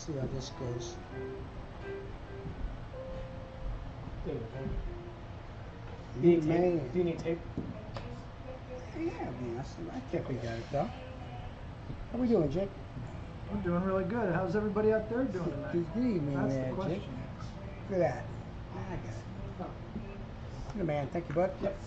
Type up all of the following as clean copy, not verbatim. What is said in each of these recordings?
see how this goes. Do you need tape? Yeah, I think we got it though. How we doing, Jake? We're doing really good. How's everybody out there doing tonight? Good evening, That's the Jake. question. Look at that. I got it. Oh. Good man. Thank you, bud. Yep.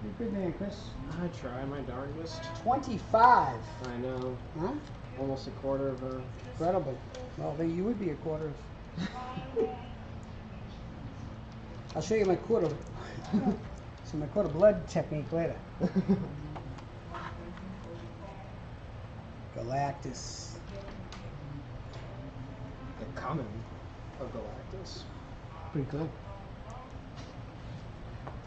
You're a good man, Chris. I try my darndest. 25. I know. Huh? Almost a quarter of a... Incredible. Well, then you would be a quarter of... I'll show you my quarter. So my quarter blood technique later. Galactus. The coming of Galactus. Pretty cool.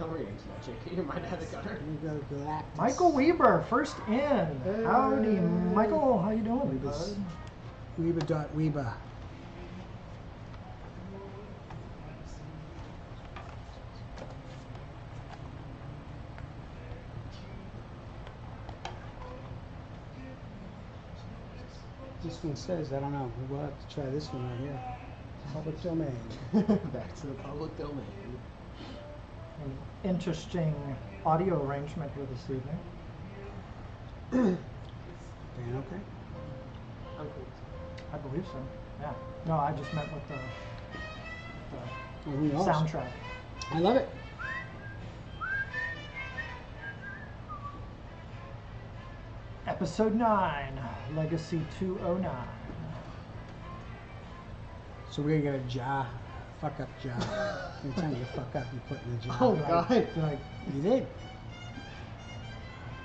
Don't read into that, Jake. You might have the gunner. Here we go, Galactus. Michael Weber, first in. Howdy, Michael. How you doing, Weber's- bud? Weber. This one says, I don't know, we'll have to try this one right here. Public domain. Back to the public domain. An interesting audio arrangement here this evening. Dan, okay? I'm cool. I believe so. Yeah. No, I just meant with the Well, who knows? soundtrack. I love it. Episode 9, Legacy 209. So we're gonna get a jar. Fuck up jar. Anytime you fuck up, you put in the jar. Oh, Did I- God. did I You did.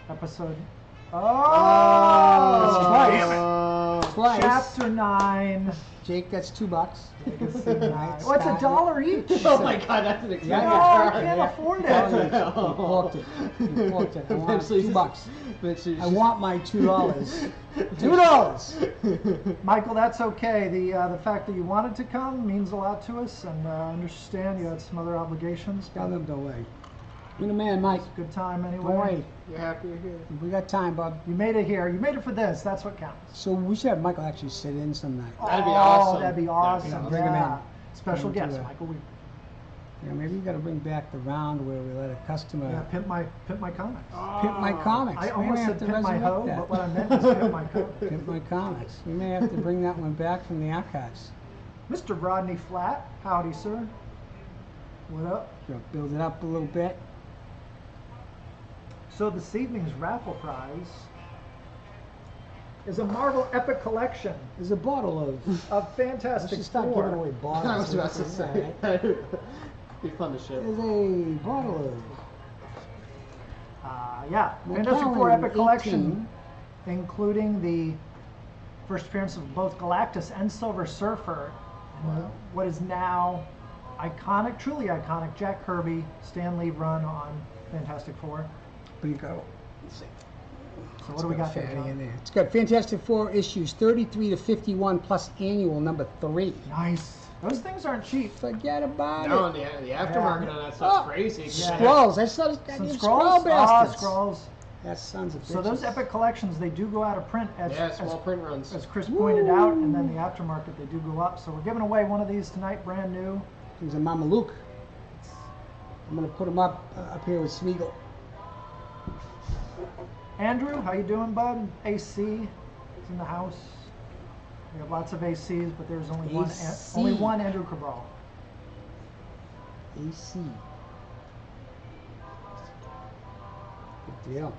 episode? Oh! Twice. Chapter 9. Jake gets $2. Legacy 9. Right, What's a stop dollar each? Oh my God, that's an Yeah, expensive No, I car. can't afford Oh, it. you porked it. You porked it. I want Eventually, $2. eventually I want my $2. $2. Michael, that's okay. The fact that you wanted to come means a lot to us, and I understand you had some other obligations. Tell them don't worry. You're the man, Mike. Good time Don't anyway. worry. You're happy you're here. We got time, Bob. You made it here. You made it for this. That's what counts. So we should have Michael actually sit in some night. That'd be awesome. That'd be That'd be awesome. awesome. Bring him Yeah. in. Special Bring him guest, to Michael. We Yeah, maybe you got to bring back the round where we let a customer pimp my comics. pimp my comics. I We almost may have said to pimp my resurrect hoe, that. but what I meant is pimp my comics. Pimp my comics. We may have to bring that one back from the archives. Mr. Rodney Flat, howdy, sir. What up? Build it up a little bit. So this evening's raffle prize is a Marvel Epic Collection There's a bottle of. of Let's Fantastic just start Four. giving away bottles. I was about to say. Alright. Be fun to ship. There's a bottle of. Yeah, Fantastic Four Macallan Epic Collection, including the first appearance of both Galactus and Silver Surfer, and what is now iconic, truly iconic, Jack Kirby, Stan Lee run on Fantastic Four. What do you got? Let's see. So what do we got there, Fatty John? in there. It's got Fantastic Four issues 33 to 51 plus annual number 3. Nice. Those things aren't cheap. Forget about No, it. and the aftermarket on that stuff's crazy. Yeah. Scrolls. I saw this Some goddamn scrolls? scroll bastards. Scrolls. That sons of bitches. So those Epic Collections, they do go out of print Yeah, small print runs. as Chris pointed out, and then the aftermarket, they do go up. So we're giving away one of these tonight, brand new. These are Mama Luke. I'm gonna put them up here with Smeagol. Andrew, how you doing, bud? AC is in the house. We have lots of ACs, but there's only AC. one Andrew Cabral. AC. Good deal.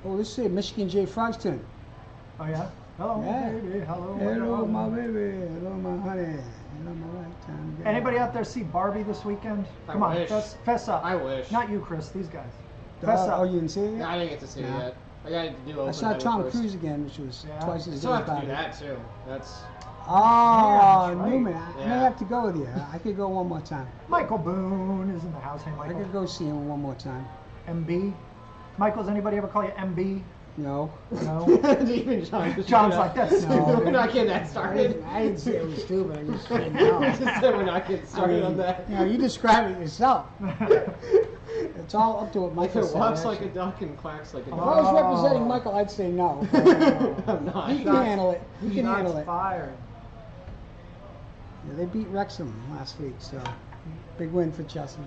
Oh, this is Michigan J. Frogston. Oh yeah. Hello, Yeah. baby. Hello, Hello, my darling. baby. Hello, my honey. Hello, my lifetime girl. Anybody out there see Barbie this weekend? I Come on, wish. fess up. I wish. Not you, Chris. These guys. Fess up. Oh, you didn't see it yet? I didn't get to see it No. yet. I got to do open I saw night Tom first. Cruise again, which was Yeah. twice I as still good have to as do Barbie. that too. That's Oh, Yeah, that's Newman. right. I may Yeah. have to go with you. I could go one more time. Michael Boone is in the house. Hey, I Michael. could go see him one more time. MB. Michael, does anybody ever call you MB? No. No. even John. John's like, that's No. stupid. We're not getting that I started. didn't say it was stupid. I just said I no. just said we're not getting started on that. You know, you describe it yourself. It's all up to what If Michael it said. walks like a actually. duck and quacks like a If I duck. was representing Michael, I'd say no. I'm not. He can handle it. He can handle Shots it. fired. Yeah, they beat Wrexham last week, so big win for Chelsea.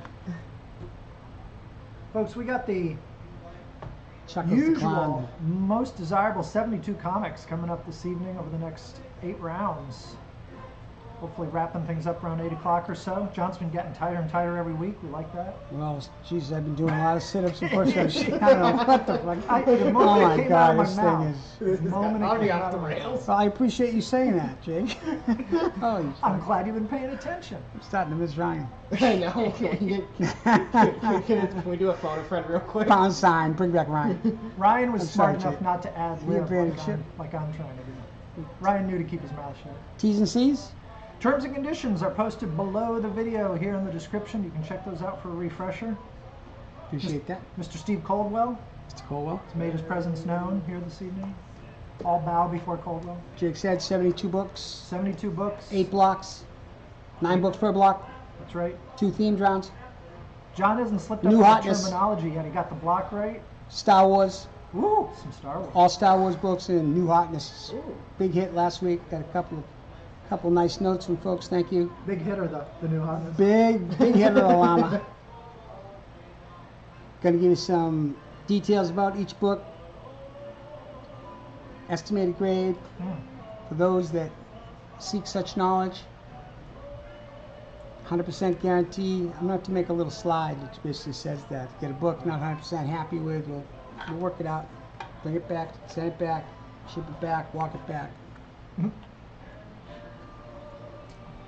Folks, we got the Chuckles the usual clown. most desirable 72 comics coming up this evening over the next 8 rounds. Hopefully wrapping things up around 8 o'clock or so. John's been getting tighter and tighter every week. We like that. Well, geez, I've been doing a lot of sit-ups and push-ups. I don't know what the fuck. The Oh moment my it came God, out of this my thing mouth. is. The moment it Already came off out the of my mouth. rails. Well, I appreciate you saying that, Jake. Oh, you I'm glad you've been paying attention. I'm starting to miss Ryan. I know. Can we do a phone a friend real quick? Pound sign, bring back Ryan. Ryan was I'm smart sorry, enough Jake. not to add We lib abandoned like ship. like I'm trying to do. Ryan knew to keep his mouth shut. T's and C's? Terms and conditions are posted below the video here in the description. You can check those out for a refresher. Appreciate that. Mr. Steve Coldwell Mr. Colwell. has made his presence known here this evening. All bow before Coldwell. Jake said 72 books, 72 books. 8 blocks, 9 books per block, That's right. 2 themed rounds, John hasn't slipped up New on the hotness. terminology yet. He got the block right. Star Wars, Woo! Some Star Wars. all Star Wars books, and New Hotness. Ooh. Big hit last week. Got a couple nice notes from folks. Thank you. Big hitter, the new hotness. Big hit of the llama. Going to give you some details about each book. Estimated grade Mm. for those that seek such knowledge. 100% guarantee. I'm going to have to make a little slide which basically says that. Get a book not 100% happy with, we'll work it out. Bring it back, send it back, ship it back, walk it back.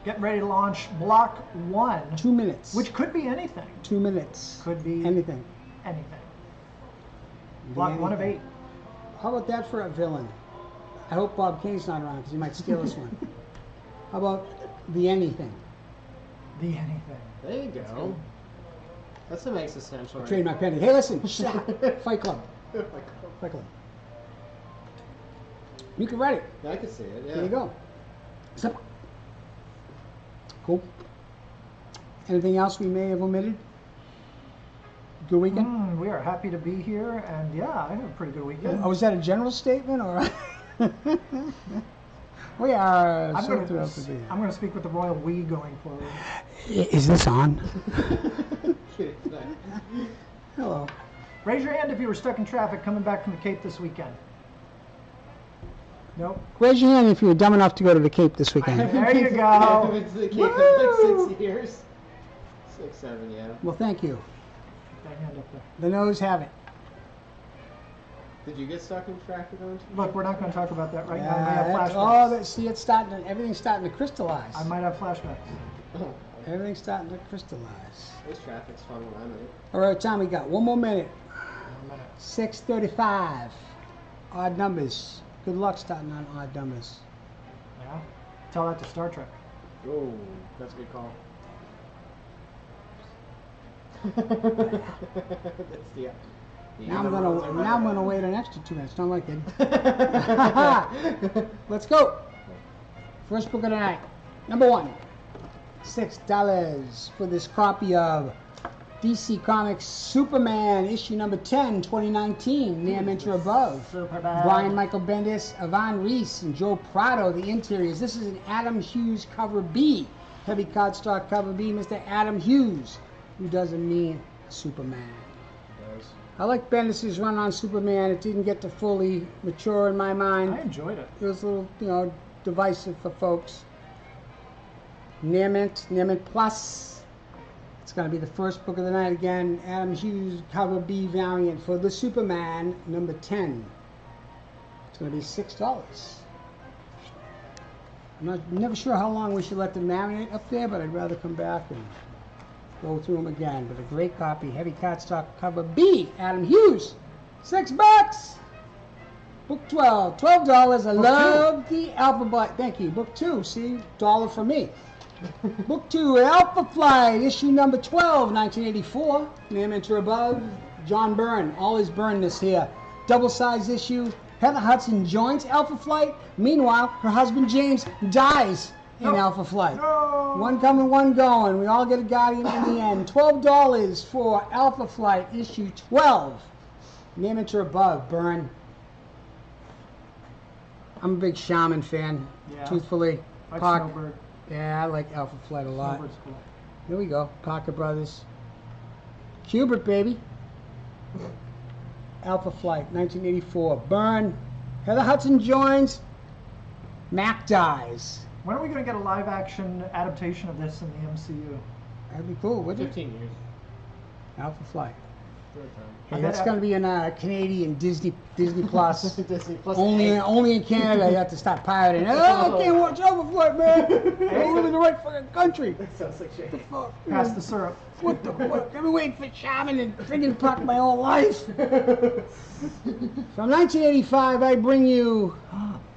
Getting ready to launch block 1, 2 minutes. which could be anything. 2 minutes. Could be Anything. anything. Be Block 1 of anything. 8. How about that for a villain? I hope Bob Kane's not around because he might steal this one. How about the anything? The anything. There you go. That's what makes essential. Right? Trademark pending. Hey, listen, stop. Fight Club. Fight Club. You can write it. Yeah, I can see it. Yeah. There you go. Simple. Cool. Anything else we may have omitted? Good weekend? We are happy to be here, and yeah, I had a pretty good weekend. Oh, was that a general statement or? We are I'm so going thrilled to be here. to speak with the royal we going forward. Is this on? Yeah. Hello. Raise your hand if you were stuck in traffic coming back from the Cape this weekend. Nope. Raise your hand if you were dumb enough to go to the Cape this weekend. There you I've go. been to the Cape for Woo! like 6 years. 6, 7, yeah. Well, thank you. Put that hand up there. The no's have it. Did you get stuck in traffic on? Look, we're not going to talk about that right now. I may Yeah, have that's- flashbacks. see, it's starting to, everything's starting to crystallize. I might have flashbacks. Oh, Everything's starting to crystallize. this traffic's fun when I'm in it. All right, Tom, we got 1 more minute. 1 minute. 6:35. Odd numbers. Good luck starting on odd numbers. Yeah. Tell that to Star Trek. Oh, that's a good call. That's the. Now I'm gonna wait an extra 2 minutes. Don't like it. Let's go. First book of the night. Number 1. $6 for this copy of DC Comics Superman issue number 10, 2019. Name enter above. Superman. Brian Michael Bendis, Yvonne Reese, and Joe Prado, the interiors. This is an Adam Hughes cover B. Heavy cardstock cover B, Mr. Adam Hughes, who doesn't mean Superman. I like Bendis' run on Superman. It didn't get to fully mature in my mind. I enjoyed it. It was a little, divisive for folks. Nearmint Plus. It's going to be the first book of the night again. Adam Hughes cover B variant for the Superman number 10. It's going to be $6. I'm never sure how long we should let them marinate up there, but I'd rather come back and go through them again. But a great copy, heavy cardstock cover B, Adam Hughes, $6. Book 12, $12. I love the alphabet. Thank you. Book 2, see, $1 for me. Book 2, Alpha Flight, issue number 12, 1984. Name enter above. John Byrne, all his Byrne-ness here. Double-size issue. Heather Hudson joins Alpha Flight. Meanwhile, her husband James dies in Nope. Alpha Flight. No. One coming, one going. We all get a Guardian in the end. $12 for Alpha Flight, issue 12. Name it or above, Burn. I'm a big Shaman fan, Yeah. truthfully. Like Park- Snowbird. Yeah, I like Alpha Flight a lot. Snowbird's cool. Here we go, Parker Brothers. Kubert, baby. Alpha Flight, 1984. Burn. Heather Hudson joins. Mac dies. When are we going to get a live action adaptation of this in the MCU? That'd be cool, wouldn't it? 15 years. Alpha Flight. Third time. Hey, I that's bet going to be in Canadian Disney Plus. Disney Plus. only in Canada. You have to stop pirating. Oh, I can't watch Alpha Flight, man. I live in the right fucking country. That sounds like shit. Fuck. Pass the syrup. What the what? I've been waiting for Shaman and friggin' Puck my whole life. From 1985, I bring you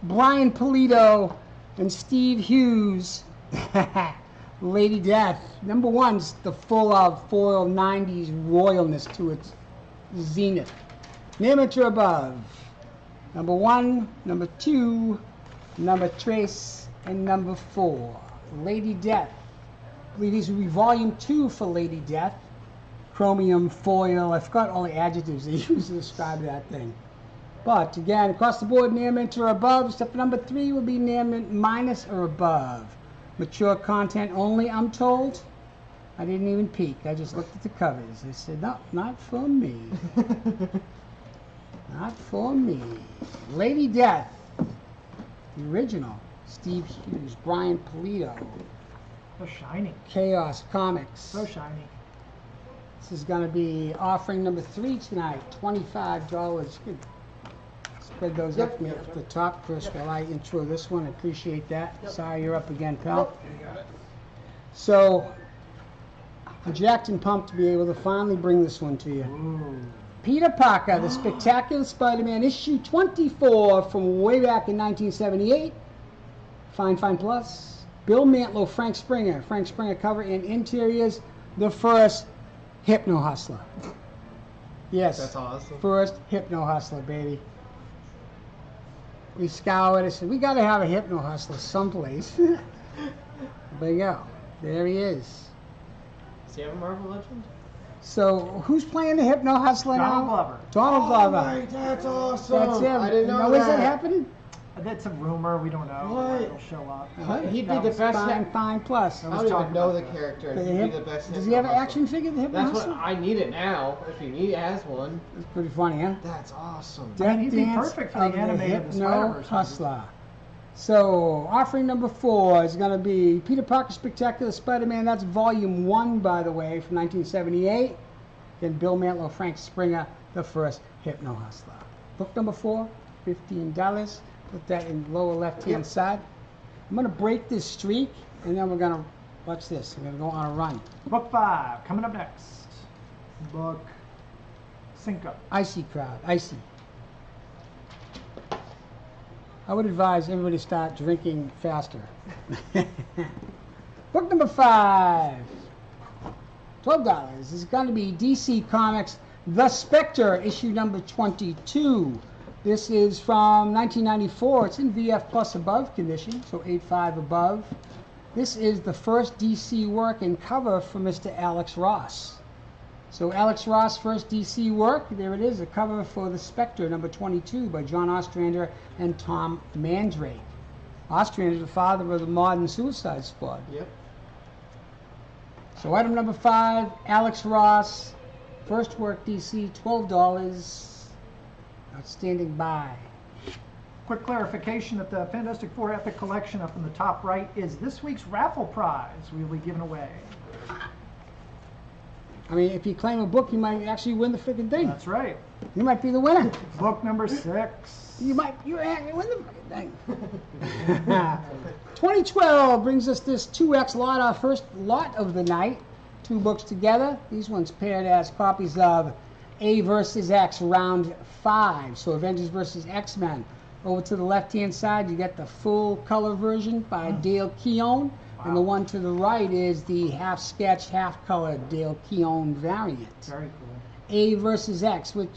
Brian Pulido and Steve Hughes. Lady Death. Number one's the full of foil 90s royalness to its zenith. Name it or above. Number one, number two, number trace, and number 4. Lady Death. I believe these will be volume 2 for Lady Death. Chromium foil. I forgot all the adjectives they use to describe that thing. But again, across the board, near mint or above. Step number 3 will be near mint minus or above. Mature content only, I'm told. I didn't even peek. I just looked at the covers. I said, no, not for me. Not for me. Lady Death. The original. Steve Hughes, Brian Pulido. So shiny. Chaos Comics. So shiny. This is going to be offering number 3 tonight. $25. Good. Spread those up for me at the top, Chris, while I intro this one. I appreciate that. Sorry you're up again, pal. So, I'm jacked and pumped to be able to finally bring this one to you. Ooh. Peter Parker, The Spectacular Spider-Man, issue 24 from way back in 1978. Fine Plus. Bill Mantlo, Frank Springer. Frank Springer cover and interiors. The first Hypno Hustler. Yes. That's awesome. First Hypno Hustler, baby. We scoured it. Said, we got to have a Hypno Hustler someplace. There you go. There he is. Does he have a Marvel Legend? So, who's playing the Hypno Hustler now? Donald Glover. Donald Glover. Oh, that's awesome. That's him. I didn't know Now, that. is that happening? That's a rumor. We don't know. What? It'll show up. He'd be That the was best. Fine Plus. I don't even know the character. The He'd be hip- the best. Does he have an Hypno action figure, the Hypno Hustler. That's Hustler? what I need it now. If he has one, That's pretty funny, huh? that's awesome. I mean, he'd be Dance perfect for the of animated Hypno Spider-Verse movie. Hustler. So, offering number 4 is going to be Peter Parker Spectacular Spider-Man. That's volume 1, by the way, from 1978. Then Bill Mantlo, Frank Springer, the first Hypno Hustler. Book number 4, $15. Put that in lower left-hand side. I'm going to break this streak, and then we're going to, watch this, we're going to go on a run. Book 5 coming up next. Book 5. Icy crowd, icy. I would advise everybody start drinking faster. Book number 5, $12. This is going to be DC Comics The Spectre, issue number 22. This is from 1994. It's in VF Plus above condition, so 8.5 above. This is the first DC work and cover for Mr. Alex Ross. So Alex Ross' first DC work, there it is, a cover for The Spectre, number 22, by John Ostrander and Tom Mandrake. Ostrander is the father of the modern Suicide Squad. Yep. So item number 5, Alex Ross, first work DC, $12. Outstanding buy. Quick clarification that the Fantastic Four Epic Collection up in the top right is this week's raffle prize we'll be giving away. I mean, if you claim a book, you might actually win the freaking thing. That's right. You might be the winner. Book number 6. You actually win the freaking thing. 2012 brings us this 2X lot, our first lot of the night. 2 books together. These ones paired as copies of A vs. X, round 5. So Avengers vs. X-Men. Over to the left-hand side, you get the full color version by Dale Keown. And the one to the right is the half-sketched, half-colored Dale Keown variant. Very cool. A versus X, which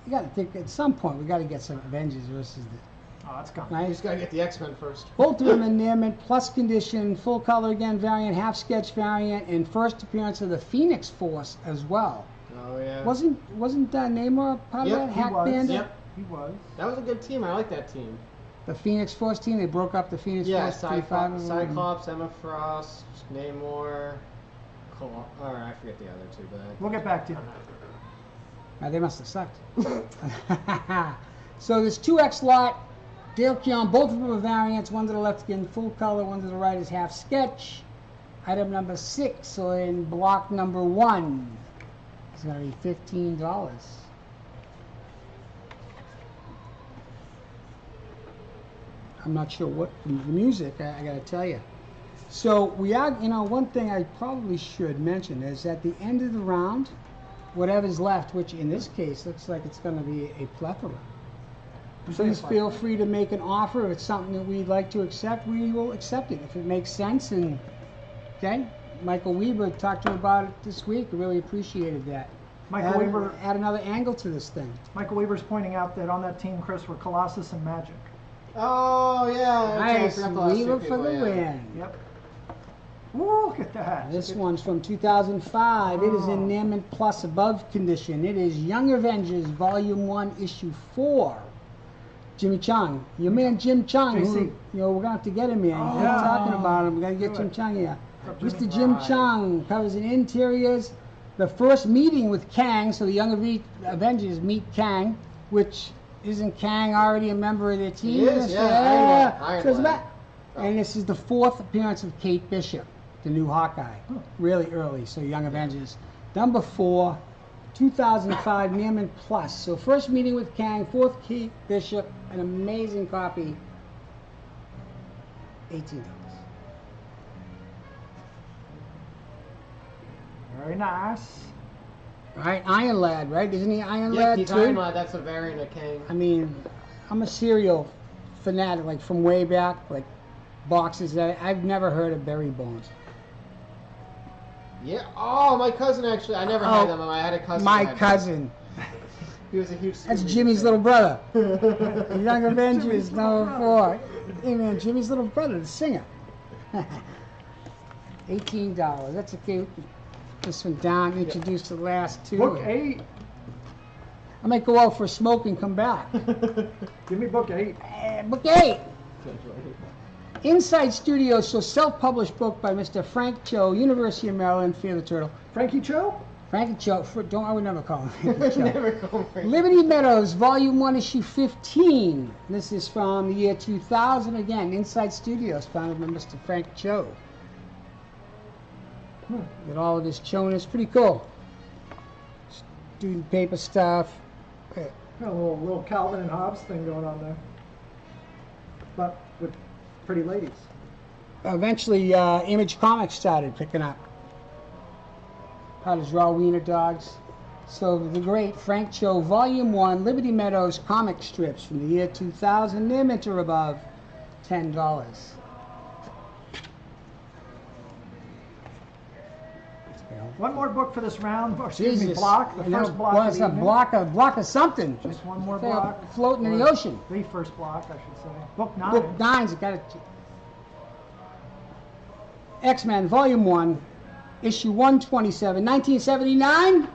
you got to think at some point we got to get some Avengers versus the Oh, it's gone. You Right? just gotta get the X-Men first. Both of them in there, mint plus condition, full color again variant, half sketch variant, and first appearance of the Phoenix Force as well. Oh yeah. Wasn't Namor part Yep, of that? he Hack was. Bandit? Yep. He was. That was a good team. I like that team. The Phoenix Force team, they broke up the Phoenix Yeah, Force 35 of them. Cyclops, Emma Frost, Namor, or I forget the other two, but We'll get back to you. They must have sucked. So there's 2X lot, Dale Keown, both of them are variants. One to the left again, full color, one to the right is half sketch. Item number 6, so in block number 1, it's going to be $15. I'm not sure what the music, I got to tell you. So we are, one thing I probably should mention is at the end of the round, whatever's left, which in this case looks like it's going to be a plethora. Please feel free to make an offer. If it's something that we'd like to accept, we will accept it. If it makes sense, and okay, Michael Weber talked to him about it this week. I really appreciated that. Michael Weber. Add another angle to this thing. Michael Weber's pointing out that on that team, Chris, were Colossus and Magic. oh yeah. Okay, I Nice, forgot the last two Weber for people, the yeah. win. Yep. Ooh, look at that. This one's from 2005. It is in Namment Plus above condition. It is Young Avengers Volume 1, Issue 4. Jimmy Chung. Your man Jim Chung. JC. Who, we're going to have to get him here. Oh. We're talking about him. We're going to get Do Jim it. Chung here. What's up, Jimmy? Mr. Jim Right. Chung covers in interiors. The first meeting with Kang, so the Young Avengers meet Kang, which isn't Kang already a member of their team? He is, yeah. Iron So it's Lad. about- And this is the 4th appearance of Kate Bishop, the new Hawkeye. Really early, so Young Avengers. Number 4, 2005 Neiman Plus. So first meeting with Kang, 4th Kate Bishop, an amazing copy. $18. Very nice. All right, Iron Lad, right? Isn't he Iron Yep, Lad he's too? Iron Lad. That's a variant of Kang. I mean, I'm a serial fanatic, like from way back, like boxes that I've never heard of Berry Bones. Yeah. Oh, my cousin actually. I never had them. I had a cousin. My that had cousin. them. He was a huge. That's Scooby-Doo Jimmy's fan. little brother. The Young Avengers, Jimmy's little number brother. 4. Hey man, Jimmy's little brother, the singer. $18. That's okay. We can put this one down, introduce the last two. Book 8. I might go out for a smoke and come back. Give me book 8. Book 8. Inside Studios, so self-published book by Mr. Frank Cho, University of Maryland, Fear the Turtle. Frankie Cho? Frankie Cho, I would never call him Frankie Cho. Never go for it. Liberty Meadows, Volume 1, Issue 15. This is from the year 2000. Again, Inside Studios, founded by Mr. Frank Cho. Get all of this Cho-ness, pretty cool. Student paper stuff. Got a little Calvin and Hobbes thing going on there. But with pretty ladies. Eventually, Image Comics started picking up. How does Raw Wiener Dogs? So the great Frank Cho, Volume 1, Liberty Meadows comic strips from the year 2000, near mint or above, $10. One more book for this round. Or excuse me, Jesus. block. The You know, first block. well, of it's the a evening. block of something. Just one more Say a block. floating in the Or ocean. The first block, I should say. Book 9. Book 9's got it. X-Men, Volume 1, Issue 127, 1979.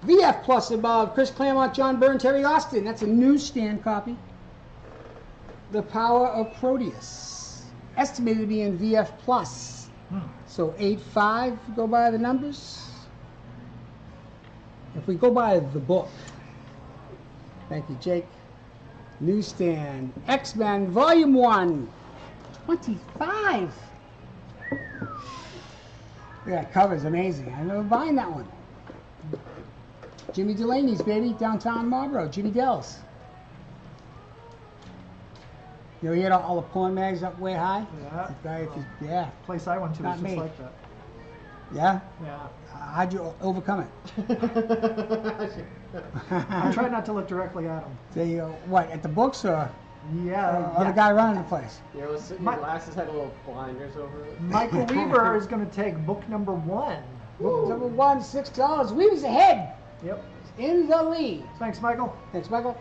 VF Plus above, Chris Claremont, John Byrne, Terry Austin. That's a newsstand copy. The Power of Proteus. Estimated to be in VF Plus. So 8.5, go by the numbers. If we go by the book, thank you, Jake. Newsstand, X-Men, Volume 1, 25. That cover's amazing. I remember buying that one. Jimmy Delaney's, baby, downtown Marlboro, Jimmy Dell's. You know, he had all the porn mags up way high? Yeah. The guy, yeah. Place I went to Not was just me. like that. Yeah? Yeah. How'd you overcome it? I tried not to look directly at him. They, what, at the books or Yeah. the guy running the place? Yeah, it was, My- your glasses had little blinders over it. Michael Weaver is going to take book number 1. Book number 1, $6. Weaver's ahead Yep. in the lead. Thanks, Michael. Thanks, Michael.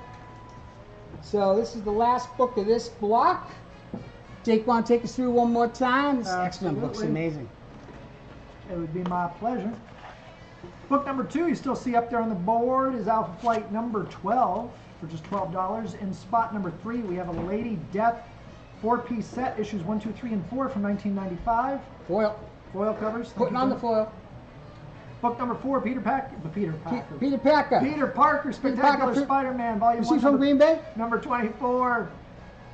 So this is the last book of this block. Jake, want to take us through one more time? This X-Men book's amazing. It would be my pleasure. Book number 2, you still see up there on the board, is Alpha Flight number 12 for just $12. In spot number 3, we have a Lady Death 4-piece set, issues 1, 2, 3, and 4 from 1995. Foil. Foil covers. Putting on the foil. Book number 4, Peter Parker. Peter Parker. Peter Parker, Spectacular Spider-Man, Volume 1. Is he from Green Bay? Number 24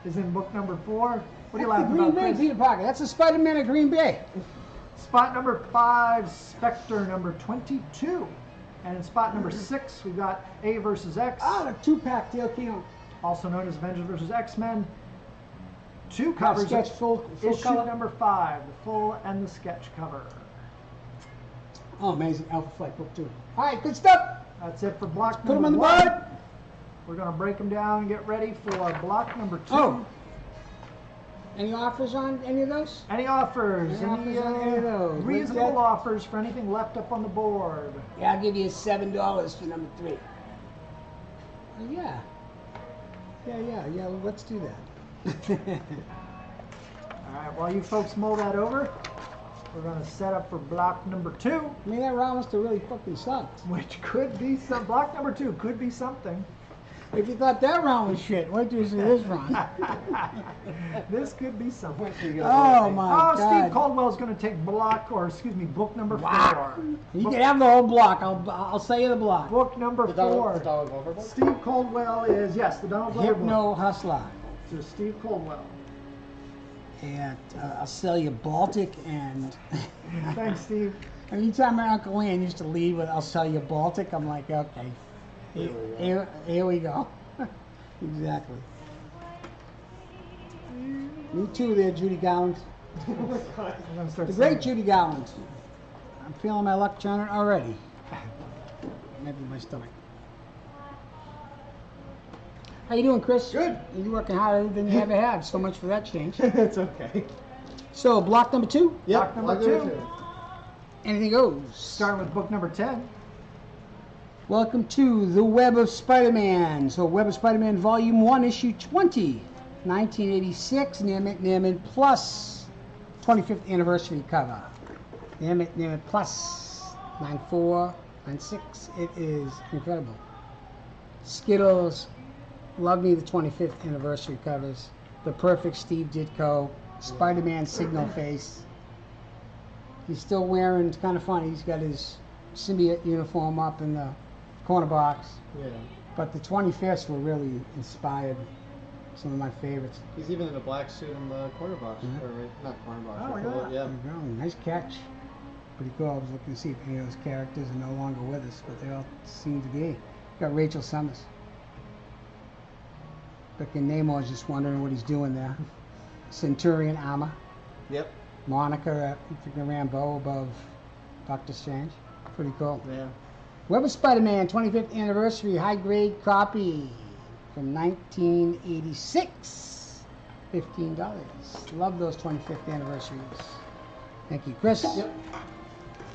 is in book number 4. What are you That's laughing the Green about, Bay Chris? Peter Parker. That's the Spider-Man of Green Bay. Spot number 5, Spectre number 22. And in spot number 6, we've got A versus X, Ah, the 2-pack Dale Keown. also known as Avengers versus X-Men. 2 covers. Sketch full Issue color. number 5, the full and the sketch cover. Oh, amazing. Alpha Flight book 2. All right, good stuff. That's it for block Put them number on the 1. board. We're going to break them down and get ready for block number 2. Oh. Any offers on any of those? Any offers? Any offers on any of those? Reasonable What's that? offers for anything left up on the board? Yeah, I'll give you $7 for number 3. Yeah. Yeah, let's do that. All right, while you folks mull that over, we're going to set up for block number 2, I mean, that round must have really fucking sucked. which could be some. Block number 2 could be something. If you thought that round was shit, wait till you see this round. This could be something. Oh, my Oh, God. Steve Caldwell's going to take book number 4. Wow. You can have the whole block. I'll say you the block. Book number The 4. Donald Glover book? Steve Caldwell is, yes, the Donald Glover book. Hypno Hustler. So Steve Caldwell. And I'll sell you Baltic and Thanks, Steve. anytime my Uncle Ian used to leave with I'll sell you Baltic, I'm like, okay. Here we go. Exactly. Me too there, Judy Garland. I'm gonna start The great saying- Judy Garland. I'm feeling my luck turning already. Maybe my stomach. How you doing, Chris? Good. You're working harder than you ever have. So much for that change. It's okay. So, block number 2. Block number 2. Anything goes. Starting with book number 10. Welcome to The Web of Spider-Man. So, Web of Spider-Man Volume 1, Issue 20, 1986, Near-Mint Plus, 25th Anniversary cover. Near-Mint Plus, 94, 96. It is incredible. Skittles, love me the 25th Anniversary covers. The perfect Steve Ditko, Spider-Man signal face. He's still wearing, it's kind of funny, he's got his symbiote uniform up in the corner box. Yeah. But the 25th were really inspired. Some of my favorites. He's even in a black suit in the corner box. Mhm. Or not corner box. Oh, but look at that. yeah. There you go. Nice catch. Pretty cool. I was looking to see if any of those characters are no longer with us, but they all seem to be. Got Rachel Summers. Frickin' Namor's just wondering what he's doing there. Centurion armor. Yep. Monica freaking Rambeau above Doctor Strange. Pretty cool. Yeah. Web of Spider-Man 25th Anniversary high grade copy from 1986. $15. Love those 25th anniversaries. Thank you, Chris. Yep.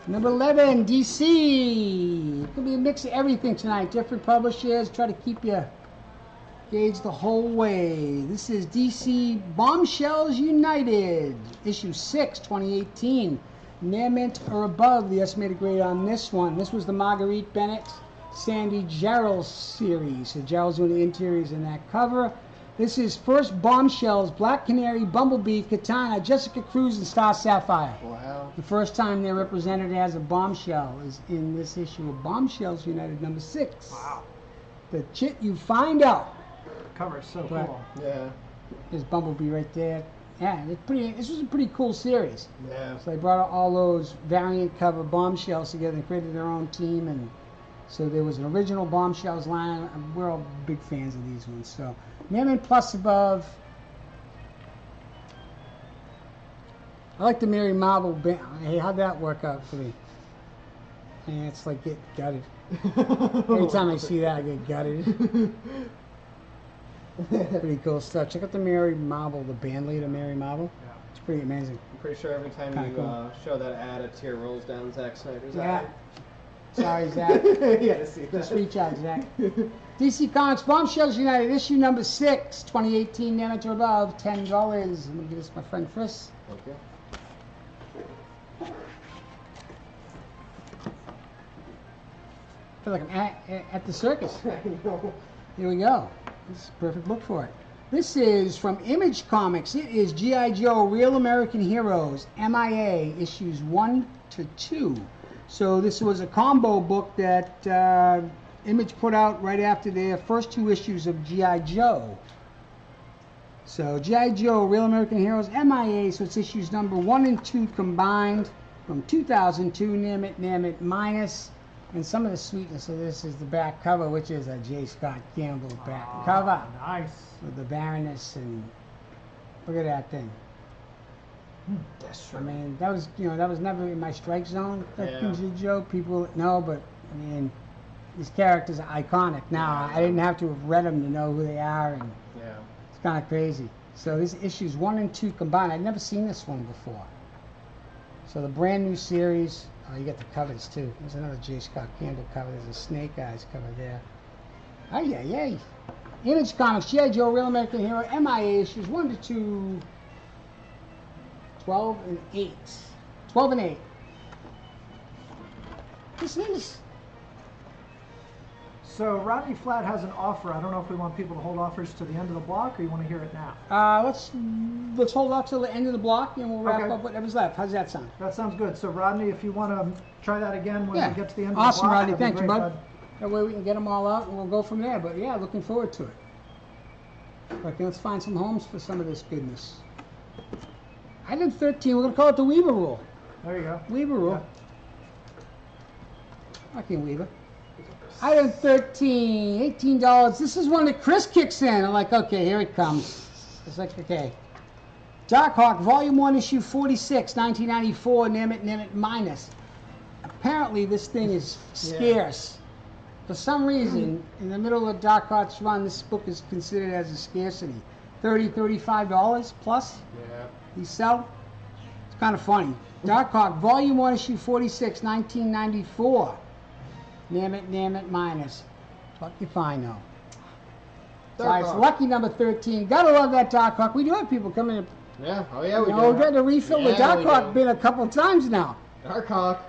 Number 11, DC. It could be a mix of everything tonight. Different publishers. Try to keep you engaged the whole way. This is DC Bombshells United, issue 6, 2018. Near mint or above the estimated grade on this one. This was the Marguerite Bennett, Sandy Jarrell series. So Jarrell's doing the interiors in that cover. This is first Bombshells, Black Canary, Bumblebee, Katana, Jessica Cruz, and Star Sapphire. Wow. The first time they're represented as a bombshell is in this issue of Bombshells United number 6. Wow. The chit you find out. Cover is so But- cool. Yeah. There's Bumblebee right there. Yeah, it's pretty. This was a pretty cool series. Yeah. So they brought all those variant cover bombshells together and created their own team, and so there was an original Bombshells line. We're all big fans of these ones. So Nearman Plus above. I like the Mary Marvel band. Hey, how'd that work out for me? Yeah, it's like get gutted. Every time I see that, I get gutted. Pretty cool stuff. Check out the Mary Marvel, the band leader Mary Marvel. Yeah. It's pretty amazing. I'm pretty sure every time Kinda you cool. show that ad, a tear rolls down Zack Snyder's Yeah. eye. Sorry, Zach. You gotta see that. Just reach out, Zach. DC Comics Bombshells United, issue number 6, 2018, amateur above, $10. I'm going to give this to my friend Chris. Okay. I feel like I'm at the circus. I know. Here we go. This is a perfect book for it. This is from Image Comics. It is G.I. Joe Real American Heroes, MIA, issues 1 to 2. So this was a combo book that Image put out right after their first 2 issues of G.I. Joe. So G.I. Joe Real American Heroes, MIA, so it's issues number 1 and 2 combined from 2002, name it, minus. And some of the sweetness of this is the back cover, which is a J. Scott Campbell back cover. Nice. With the Baroness, and look at that thing. That's I true. mean, that was never in my strike zone. That Yeah. G.I. Joe, people know, but I mean, these characters are iconic now. I didn't have to have read them to know who they are, and Yeah. it's kind of crazy. So these issues 1 and 2 combined. I'd never seen this one before. So the brand new series. Oh, you get the covers too. There's another J. Scott Campbell cover. There's a Snake Eyes cover there. Oh yeah, yay. Image Comics, G.I. Joe, Real American Hero, MIA issues 1 to 2, 12 and 8. 12 and 8. This is. So Rodney Flat has an offer. I don't know if we want people to hold offers to the end of the block, or you want to hear it now. Let's hold off till the end of the block and we'll wrap Okay. up whatever's left. How's that sound? That sounds good. So Rodney, if you want to try that again when Yeah. we get to the end Awesome, of the block. Rodney. that'd be Thank you, great, bud. That way we can get them all out and we'll go from there. But yeah, looking forward to it. Okay, let's find some homes for some of this goodness. Item 13, we're going to call it the Weaver Rule. There you go. Weaver Rule. Okay, Weaver. Item 13, $18. This is one that Chris kicks in. I'm like, okay, here it comes. It's like, okay. Dark Hawk, Volume 1, Issue 46, 1994, name it, minus. Apparently, this thing is scarce. For some reason, in the middle of Dark Hawk's run, this book is considered as a scarcity. $30, $35 plus Yeah. you sell. It's kind of funny. Dark Hawk, Volume 1, Issue 46, 1994. Name it, minus. Lucky fine, though. Dark Alright, so Hawk. lucky number 13. Gotta love that Dark Hawk. We do have people coming in. Yeah. Oh yeah, we You know, do. we're getting a refill. The Yeah, Dark we Hawk do. been a couple times now. Dark Hawk.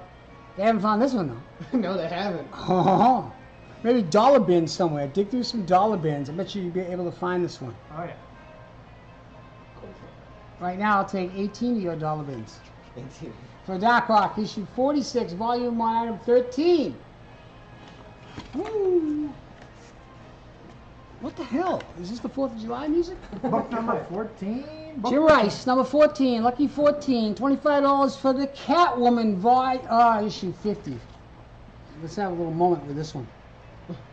They haven't found this one, though. No, they haven't. Oh, maybe dollar bins somewhere. Dig through some dollar bins. I bet you'd be able to find this one. Oh yeah. Right now, I'll take 18 of your dollar bins. 18. For Dark Hawk, issue 46, volume 1, item 13. Woo! What the hell? Is this the 4th of July music? Book number 14. Book Jim Rice, number 14, lucky 14, $25 for the Catwoman, issue 50. Let's have a little moment with this one.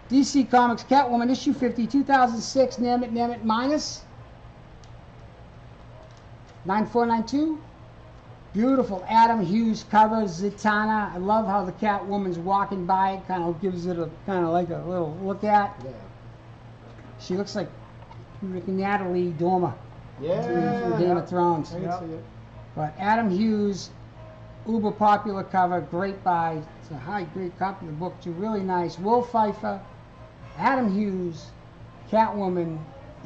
DC Comics Catwoman, issue 50, 2006, name it, minus. 9492. Beautiful Adam Hughes cover, Zatanna. I love how the Catwoman's walking by. It kind of gives it a kind of like a little look at. Yeah. She looks like Natalie Dormer from Game of Thrones. I can Yep. see it. But Adam Hughes, uber popular cover, great buy. It's a great copy of the book too, really nice. Will Pfeiffer, Adam Hughes, Catwoman,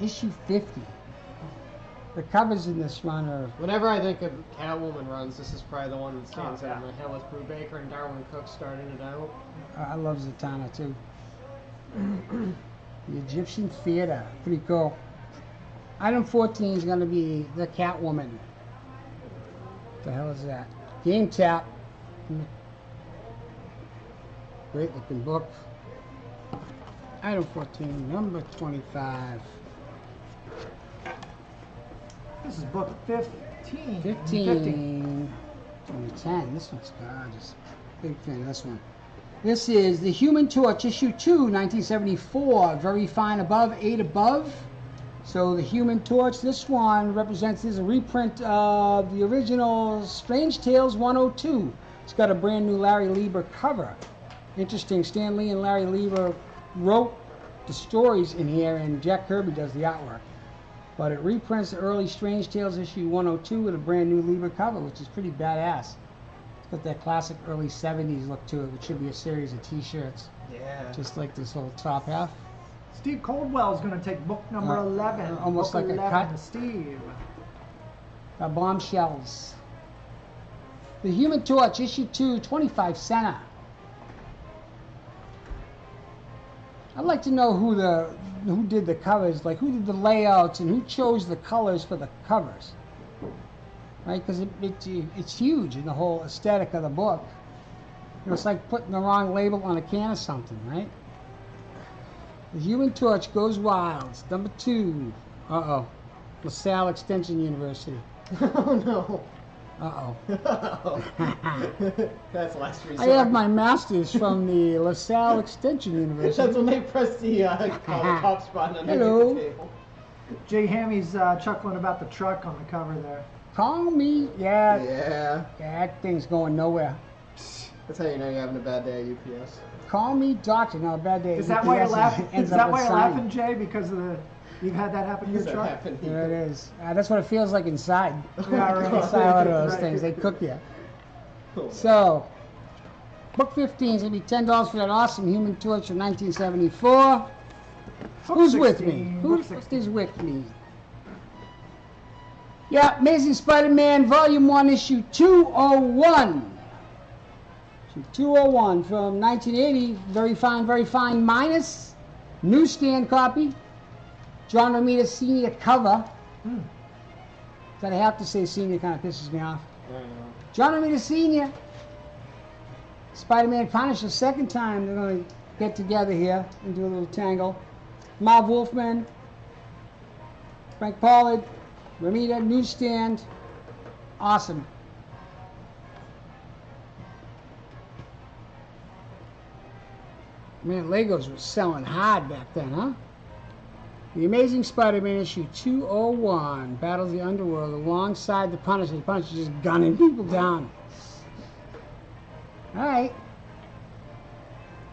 issue 50. The covers in this run are Whenever I think of Catwoman runs, this is probably the one that stands Oh, out in yeah. my head with Brubaker and Darwin Cook starting it out. I love Zatanna too. The Egyptian Theater, pretty cool. Item 14 is going to be the Catwoman. What the hell is that? Game Tap. Great looking book. Item 14, number 25. This is book 15. 15. 2010. This one's gorgeous. Big fan of this one. This is The Human Torch, issue 2, 1974. Very fine above, 8 above. So The Human Torch, this one represents, this is a reprint of the original Strange Tales 102. It's got a brand new Larry Lieber cover. Interesting, Stan Lee and Larry Lieber wrote the stories in here and Jack Kirby does the artwork. But it reprints the early Strange Tales issue 102 with a brand new Lieber cover, which is pretty badass. got that classic early 70s look to it, which should be a series of t-shirts, Yeah. just like this whole top half. Steve Coldwell is going to take book number 11. almost book like a 11, cut. Steve. Bombshells. The Human Torch, issue 2, 25 center. I'd like to know who did the covers, like who did the layouts and who chose the colors for the covers, right? Because it's huge in the whole aesthetic of the book. You know, it's like putting the wrong label on a can of something, right? The Human Torch goes wild. Number 2. LaSalle Extension University. Oh no. That's last resort. I have my master's from the LaSalle Extension University. That's when they press the top spot on the Hello. table. Jay Hammy's chuckling about the truck on the cover there. Call me. Yeah. Yeah. That thing's going nowhere. That's how you know you're having a bad day at UPS. Call me doctor. No, a bad day. Is that why you're UPS laughing? ends Is up that with why you're sign. laughing, Jay? Because of the you've had that happen to your Does that truck? happen? There it is. That's what it feels like inside. Yeah, right. Inside one of those Right. things. They cook you. Cool. So, book 15 is going to be $10 for that awesome Human Torch from 1974. Book Who's with 16, me? book Who 16. is with me? Yeah, Amazing Spider-Man, Volume 1, Issue 201. Issue 201 from 1980. Very fine, minus. Newsstand copy. John Romita Sr. cover. That I have to say senior kind of pisses me off. I know. John Romita Sr. Spider-Man Punisher, second time they're going to get together here and do a little tangle. Marv Wolfman, Frank Pollard, Romita, Newsstand, awesome. Man, Legos was selling hard back then, huh? The Amazing Spider-Man issue 201 battles the underworld alongside the Punisher. The Punisher just gunning people down. All right.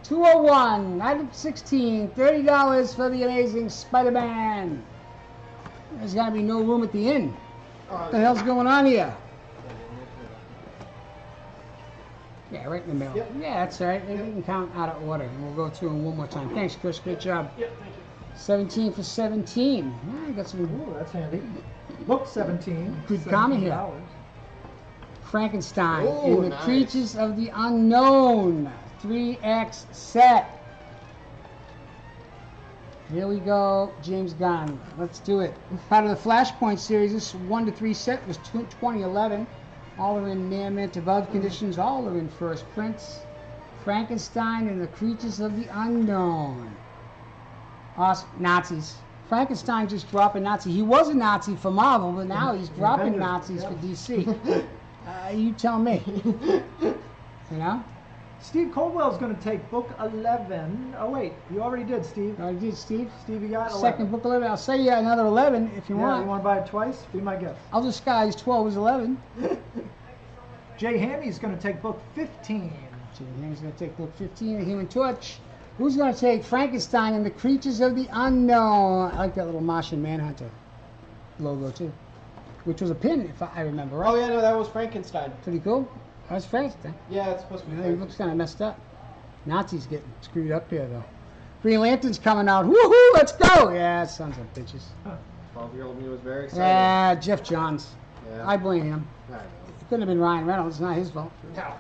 201, item 16, $30 for the Amazing Spider-Man. There's got to be no room at the inn. What the hell's going on here? Yeah, right in the middle. Yep. Yeah, that's all right. Maybe we can count out of order, and we'll go through them one more time. Thanks, Chris. Great job. Yep, thank you. 17 for 17. Yeah, I got some Ooh, that's handy. Book 17. Good comment here. $17. Frankenstein Ooh, in the nice. Creatures of the Unknown 3X set. Here we go, James Gunn. Let's do it. Part of the Flashpoint series, this 1 to 3 set was 2011. All are in near mint above conditions. All are in first prints. Frankenstein and the Creatures of the Unknown. Awesome. Nazis. Frankenstein just dropping Nazi. He was a Nazi for Marvel, but now he's dropping Avengers, Nazis yeah. for DC. You tell me. You know? Steve Coldwell's going to take book 11. Oh, wait. You already did, Steve. I did, Steve. Steve, you got 11. Second book 11. I'll say you another 11 if you Yeah, want. you want to buy it twice? Be my guest. I'll disguise 12 as 11. Jay Hammy's going to take book 15. He's going to take book 15, The Human Torch. Who's going to take Frankenstein and the Creatures of the Unknown? I like that little Martian Manhunter logo, too. Which was a pin, if I remember right. Oh yeah, no, that was Frankenstein. Pretty cool. That's Frankenstein. Yeah, it's supposed to be He Frankenstein. looks kind of messed up. Nazis getting screwed up here, though. Green Lantern's coming out. Woohoo, let's go! Yeah, sons of bitches. 12-year-old me was very excited. Yeah, Jeff Johns. Yeah. I blame him. I know. It couldn't have been Ryan Reynolds. It's not his fault. No.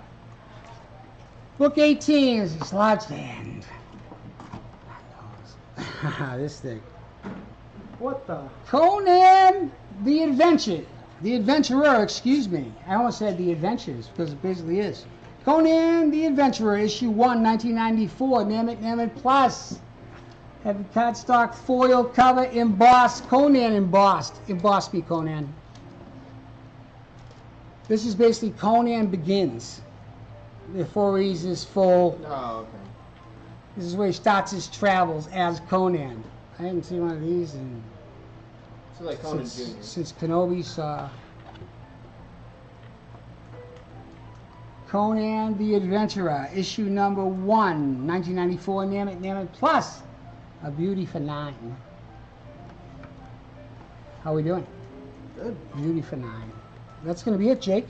Book 18 is his Lodge Land. This thing. What the? Conan the Adventurer, excuse me. I almost said the Adventures because it basically is. Conan the Adventurer, issue 1, 1994, Namit Plus. Heavy cardstock foil cover embossed. Conan embossed. Emboss me, Conan. This is basically Conan Begins. Before he's his full. Oh, okay. This is where he starts his travels as Conan. I haven't seen one of these in So like Conan Jr. since Kenobi saw Conan the Adventurer, issue number 1, 1994, Namit Plus. A beauty for 9. How we doing? Good. Beauty for 9. That's going to be it, Jake.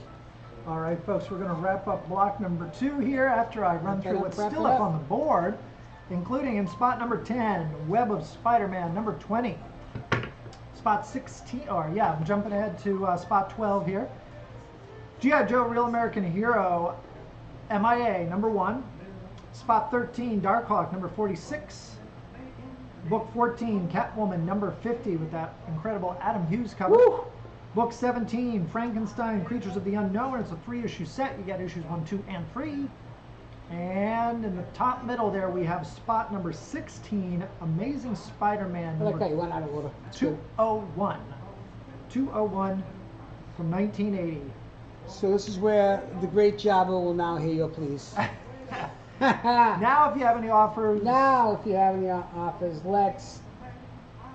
All right, folks, we're going to wrap up block number 2 here after I run through what's still up on the board, including in spot number 10, Web of Spider-Man, number 20. Spot 16, or yeah, I'm jumping ahead to spot 12 here. G.I. Joe Real American Hero, MIA, number 1. Spot 13, Darkhawk, number 46. Book 14, Catwoman, number 50, with that incredible Adam Hughes cover. Woo! Book 17, Frankenstein, Creatures of the Unknown. It's a 3-issue set. You get issues 1, 2, and 3. And in the top middle there, we have spot number 16, Amazing Spider-Man, I like how number you went out of order. That's good. 201. 201 from 1980. So this is where the great Jabba will now hear your pleas. Now, if you have any offers, Now, if you have any offers, let's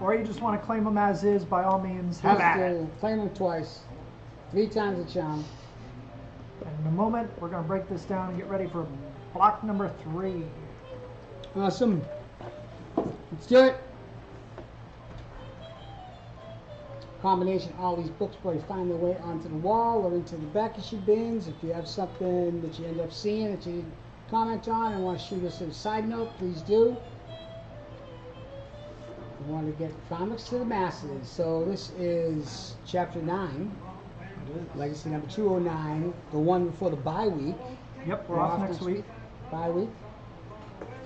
or you just want to claim them as is, by all means, have at it. claim them twice. 3 times the charm. And in a moment, we're going to break this down and get ready for block number 3. Awesome. Let's do it. Combination, all these books probably find their way onto the wall or into the back issue bins. If you have something that you end up seeing that you comment on and want to shoot us a side note, please do. We want to get comics to the masses. So this is chapter 9, legacy number 209, the one before the bye week. Yep, we're off next week. Bye week.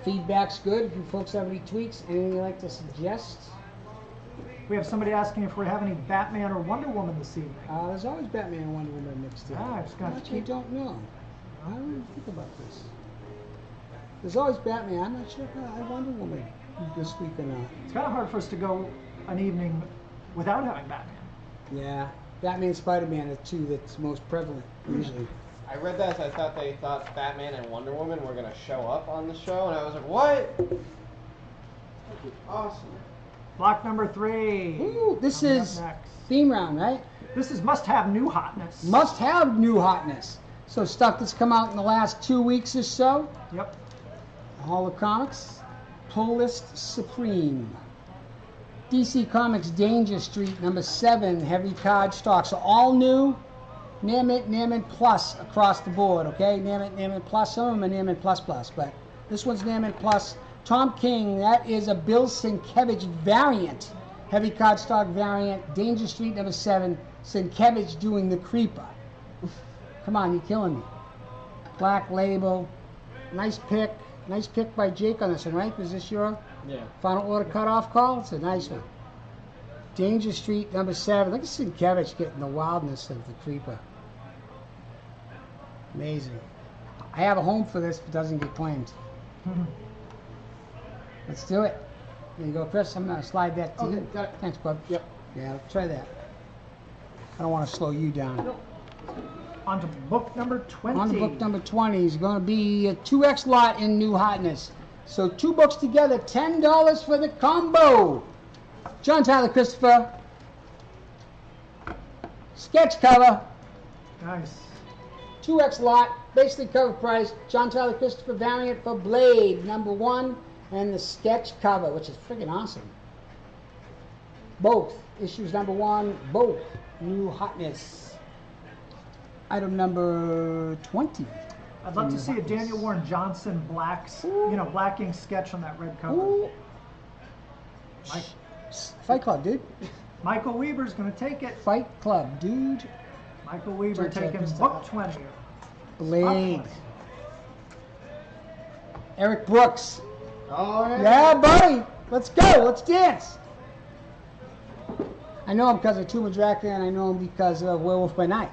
Feedback's good. If you folks have any tweaks, anything you'd like to suggest? We have somebody asking if we have any Batman or Wonder Woman this evening. There's always Batman and Wonder Woman mixed in. I just got to Actually, keep. don't know. I don't even think about this. There's always Batman. I'm not sure if I have Wonder Woman this week or not. It's kind of hard for us to go an evening without having Batman. Yeah, Batman and Spider-Man are 2 that's most prevalent usually. I read that, so I thought they thought Batman and Wonder Woman were going to show up on the show, and I was like, what? That'd be awesome. Block number 3. Ooh, this Coming up is next. theme round, right? This is must-have new hotness. Must have new hotness. So stuff that's come out in the last 2 weeks or so. Yep. Hall of Comics, Pull List Supreme. DC Comics Danger Street, number 7, heavy card stock. So all new, Near Mint Plus across the board, okay? Near Mint Plus, some of them are Near Mint Plus Plus, but this one's Near Mint Plus. Tom King, that is a Bill Sienkiewicz variant, heavy card stock variant. Danger Street, number 7, Sienkiewicz doing the Creeper. Come on, you're killing me. Black label, nice pick by Jake on this one, right? Is this your final order cutoff call? It's a nice one. Danger Street, number 7. Look at Sienkiewicz getting the wildness of the Creeper. Amazing. I have a home for this if it doesn't get claimed. Let's do it. There you go, Chris. I'm going to slide that to you. Got it. Thanks, bud. Yep. Yeah, try that. I don't want to slow you down. Nope. On to book number 20. On to book number 20 is going to be a 2X lot in new hotness. So 2 books together, $10 for the combo. John Tyler Christopher. Sketch cover. Nice. 2X lot, basically cover price. John Tyler Christopher variant for Blade, number 1. And the sketch cover, which is freaking awesome. Both. Issues number 1, both. New hotness. Item number 20. I'd love to New see a hotness. Daniel Warren Johnson black ink sketch on that red cover. Ooh. Mike, Fight Club, dude. Michael Weber's going to take it. Fight Club, dude. Michael Weber John Tyler taking Christopher. book 20. Blade. Eric Brooks. All right. Yeah, buddy. Let's go. Let's dance. I know him because of Tomb of Dracula, and I know him because of Werewolf by Night.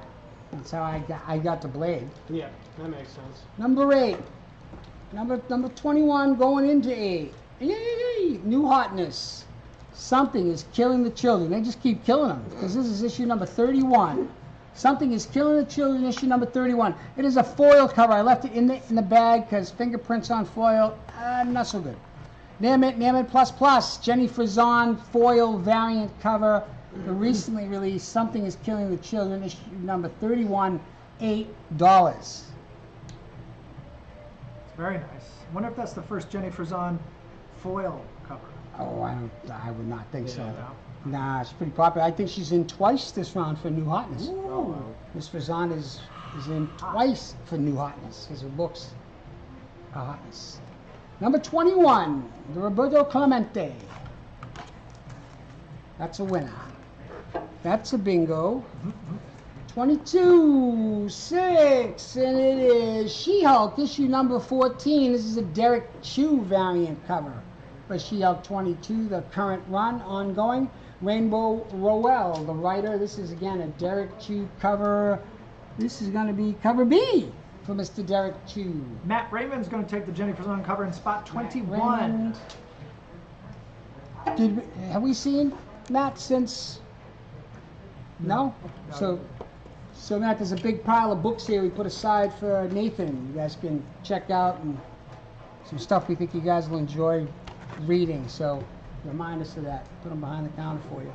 That's how I got to Blade. Yeah, that makes sense. Number 8. Number 21 going into 8. Yay! New hotness. Something is killing the children. They just keep killing them because this is issue number 31. Something is killing the children, issue number 31. It is a foil cover. I left it in the bag because fingerprints on foil, not so good. Near Mint Plus Plus, Jenny Frazon foil variant cover. The recently released Something is Killing the Children, issue number 31, $8. It's very nice. I wonder if that's the first Jenny Frazon foil cover. Oh, I would not think so. No. Nah, she's pretty popular. I think she's in twice this round for new hotness. Ooh. Oh, wow. Miss Frazon is is in twice for new hotness, because her books are hotness. Number 21, the Roberto Clemente. That's a winner. That's a bingo. 22, 6, and it is She-Hulk, issue number 14. This is a Derek Chew variant cover for She-Hulk 22, the current run, ongoing. Rainbow Rowell, the writer. This is, again, a Derek Chew cover. This is going to be cover B for Mr. Derek Chew. Matt Raymond's going to take the Jenny Frazon cover in spot 21. Have we seen Matt since? No? So Matt, there's a big pile of books here we put aside for Nathan. You guys can check out, and some stuff we think you guys will enjoy reading. So remind us of that. Put them behind the counter for you.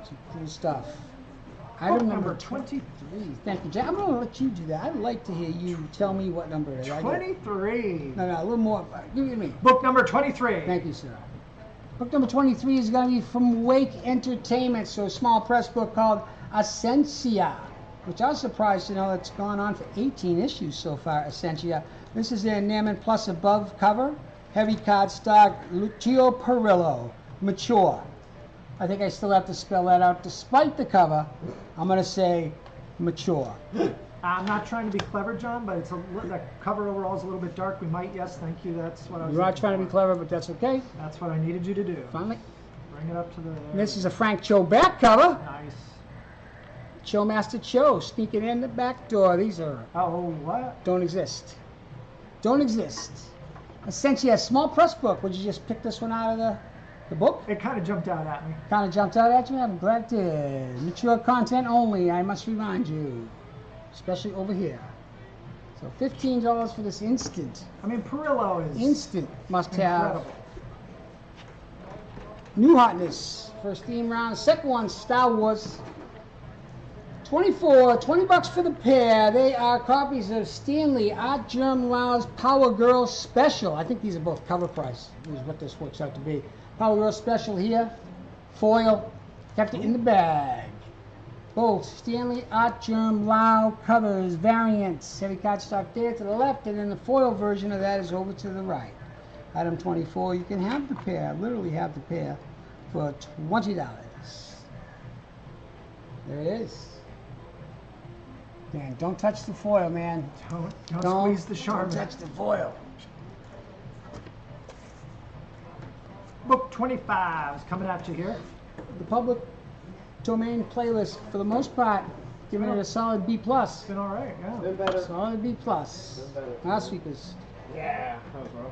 Some cool stuff. Item number 23. Thank you, Jack. I'm going to let you do that. I'd like to hear you tell me what number it is. 23. No, a little more. Give it to me. Book number 23. Thank you, sir. Book number 23 is going to be from Wake Entertainment, so a small press book called Essentia, which I was surprised to know it's gone on for 18 issues so far, Essentia. This is their Naaman Plus Above cover, heavy cardstock, Lucio Perillo, mature. I think I still have to spell that out. Despite the cover, I'm going to say mature. I'm not trying to be clever, John, but the cover overall is a little bit dark. We might, yes, thank you. That's what I was. You're not trying to be clever, but that's okay. That's what I needed you to do. Finally. Bring it up to the. This is a Frank Cho back cover. Nice. Cho Master Cho sneaking in the back door. These are. Oh, what? Don't exist. Don't exist. Essentially a small press book. Would you just pick this one out of the book? It kind of jumped out at me. Kind of jumped out at you? I'm glad it did. Mature content only, I must remind you. Especially over here. So $15 for this instant. I mean, Perillo is Instant must incredible. have. New hotness. First theme round. Second one, Star Wars. 24, 20 bucks for the pair. They are copies of Stanley Art Germ Lau's Power Girl Special. I think these are both cover price, is what this works out to be. Power Girl Special here. Foil. Kept it in the bag. Both Stanley Art Germ Lau covers, variants. Heavy cardstock there to the left, and then the foil version of that is over to the right. Item 24, you can have the pair, literally have the pair, for $20. There it is. Man, don't touch the foil, man. Don't squeeze the Charmin. Don't touch the foil. Book 25 is coming at you here. The public domain playlist, for the most part, giving it a solid B+. It's been all right, yeah. Been better. Solid B+. Been better. Last week was Yeah, that was rough.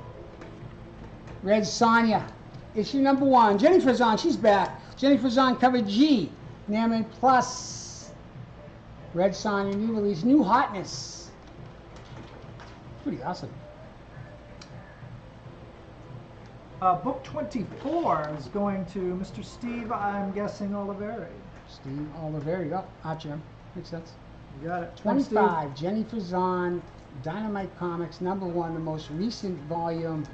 Red Sonja, issue number 1. Jenny Frazon, she's back. Jenny Frazon, cover G. Naaman Plus. Red Sonja, new release, new hotness. Pretty awesome. Book 24 is going to Mr. Steve, I'm guessing, Oliveri. Steve Oliveri, oh, Archer, makes sense. You got it. Thanks, Steve. 25, Jenny Frazon, Dynamite Comics, number 1, the most recent volume.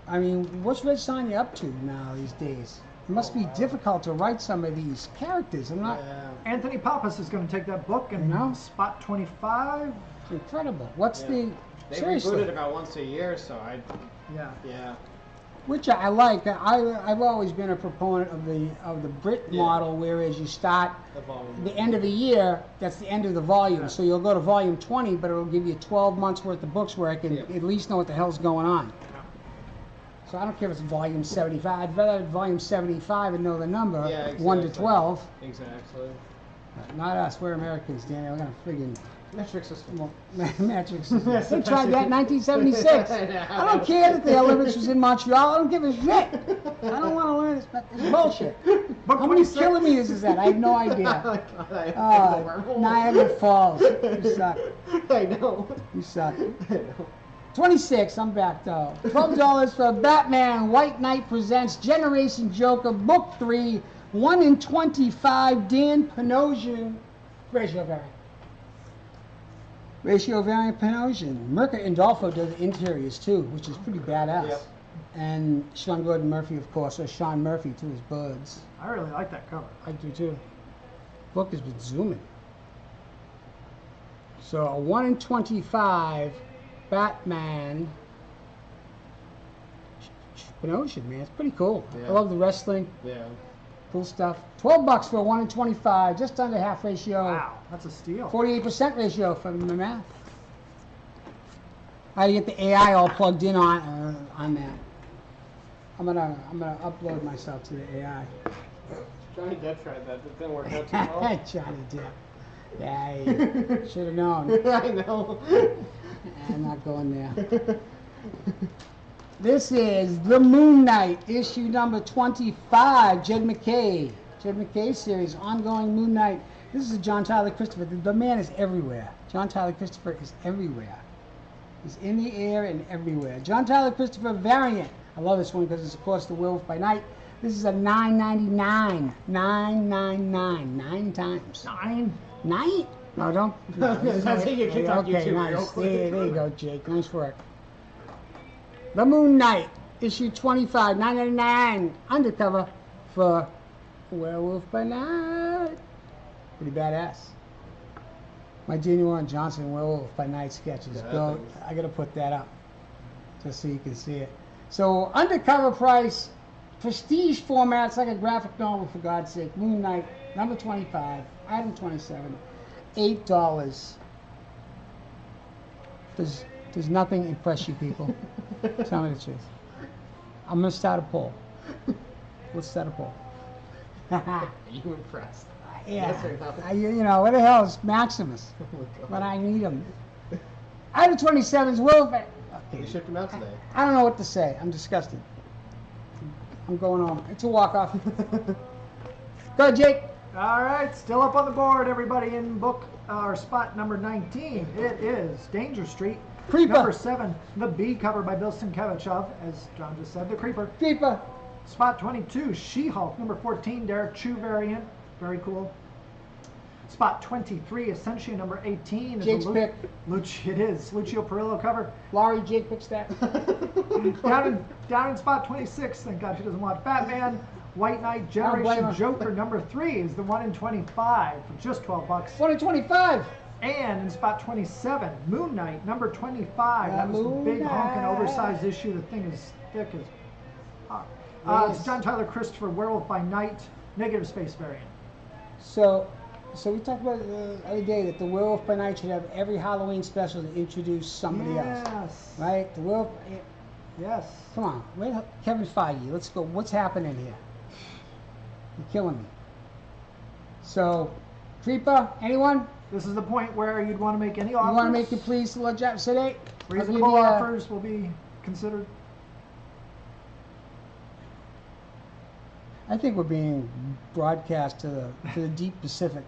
I mean, what's Red Sonja up to now these days? It must be difficult to write some of these characters. I'm not. Yeah. Anthony Pappas is going to take that book and spot 25. It's incredible. What's Yeah. They seriously? reboot it about once a year, so Yeah. yeah. Which I like. I've always been a proponent of the Brit model, whereas you start The volume. the end of the year, that's the end of the volume. Yeah. So you'll go to volume 20, but it'll give you 12 months worth of books where I can at least know what the hell's going on. So I don't care if it's volume 75. I'd rather have volume 75 and know the number, Yeah, 1 to exactly. 12. Exactly. Not us. We're Americans, Danny. We're gonna friggin' Metric system. metric system. They tried that in 1976. I don't care that the Olympics was in Montreal. I don't give a shit. I don't want to learn this, but it's bullshit. Book How many 26. kilometers is that? I have no idea. Niagara Falls. You suck. I know. You suck. I know. 26, I'm back though. $12 for Batman White Knight Presents Generation Joker Book 3, 1 in 25, Dan Panosian. Ratio variant. Ratio variant Panosian. Mirka Indolfo does the interiors too, which is pretty badass. Yep. And Sean Gordon Murphy, of course, or Sean Murphy to his buds. I really like that cover. I do too. Book has been zooming. So a 1 in 25 Batman Ocean, man. It's pretty cool. Yeah. I love the wrestling. Yeah. Cool stuff. $12 for a 1 in 25, just under half ratio. Wow, that's a steal. 48% ratio from the math. I had to get the AI all plugged in on that. I'm gonna upload myself to the AI. Johnny Depp tried that. It didn't work out too well. Johnny Depp. Yeah, should have known. I know. I'm not going there. This is The Moon Knight, issue number 25, Jed McKay. Jed McKay series, ongoing Moon Knight. This is John Tyler Christopher. The man is everywhere. John Tyler Christopher is everywhere. He's in the air and everywhere. John Tyler Christopher variant. I love this one because it's, of course, The Werewolf by Night. This is a $9.99. $9.99. 9 times. 9. 9? No, don't. No, That's how you get on okay, YouTube nice. real quick. There you go, Jake. Nice work. The Moon Knight, issue 25, $9.99, undercover for Werewolf by Night. Pretty badass. My Daniel Warren Johnson Werewolf by Night sketches. Yeah, Go. I gotta put that up just so you can see it. So undercover price, prestige format. It's like a graphic novel, for God's sake. Moon Knight, number 25, item 27, $8. Does nothing impress you people? Tell me the truth. I'm gonna start a poll. Let's start a poll. Are you impressed? Yeah. Yes or no? You know, what the hell is Maximus? Oh my God. But I need him. Item 27 is Wolf. Okay. You shipped him out today. I don't know what to say. I'm disgusted. I'm going home. It's a walk-off. Go, Jake. All right, still up on the board, everybody, in book or spot number 19. It is Danger Street. Creeper. Number 7, The Bee, covered by Bill Sienkiewicz, as John just said, the Creeper. Creeper. Spot 22, She-Hulk. Number 14, Derek Chu variant. Very cool. Spot 23, Ascension. Number 18. Is Jake's a pick. It is. Lucio Perillo cover. Laurie, Jake picks that. Down in spot 26, thank God she doesn't watch Batman. White Knight I don't blame Generation her. Joker. Number 3 is the 1 in 25 for just $12. 2025. And in spot 27, Moon Knight, number 25. That was the Moon big honking Knight. oversized issue. The thing is thick as fuck. Yes. It's John Tyler Christopher, Werewolf by Night, negative space variant. So we talked about the other day that the Werewolf by Night should have every Halloween special to introduce somebody else. Yes. Right? The Werewolf. Yes. Come on, wait, Kevin Feige. Let's go. What's happening here? You're killing me. So, Creeper, anyone? This is the point where you'd want to make any You offers. want to make it, please, Jack today? Reasonable offers will be considered. I think we're being broadcast to the deep Pacific.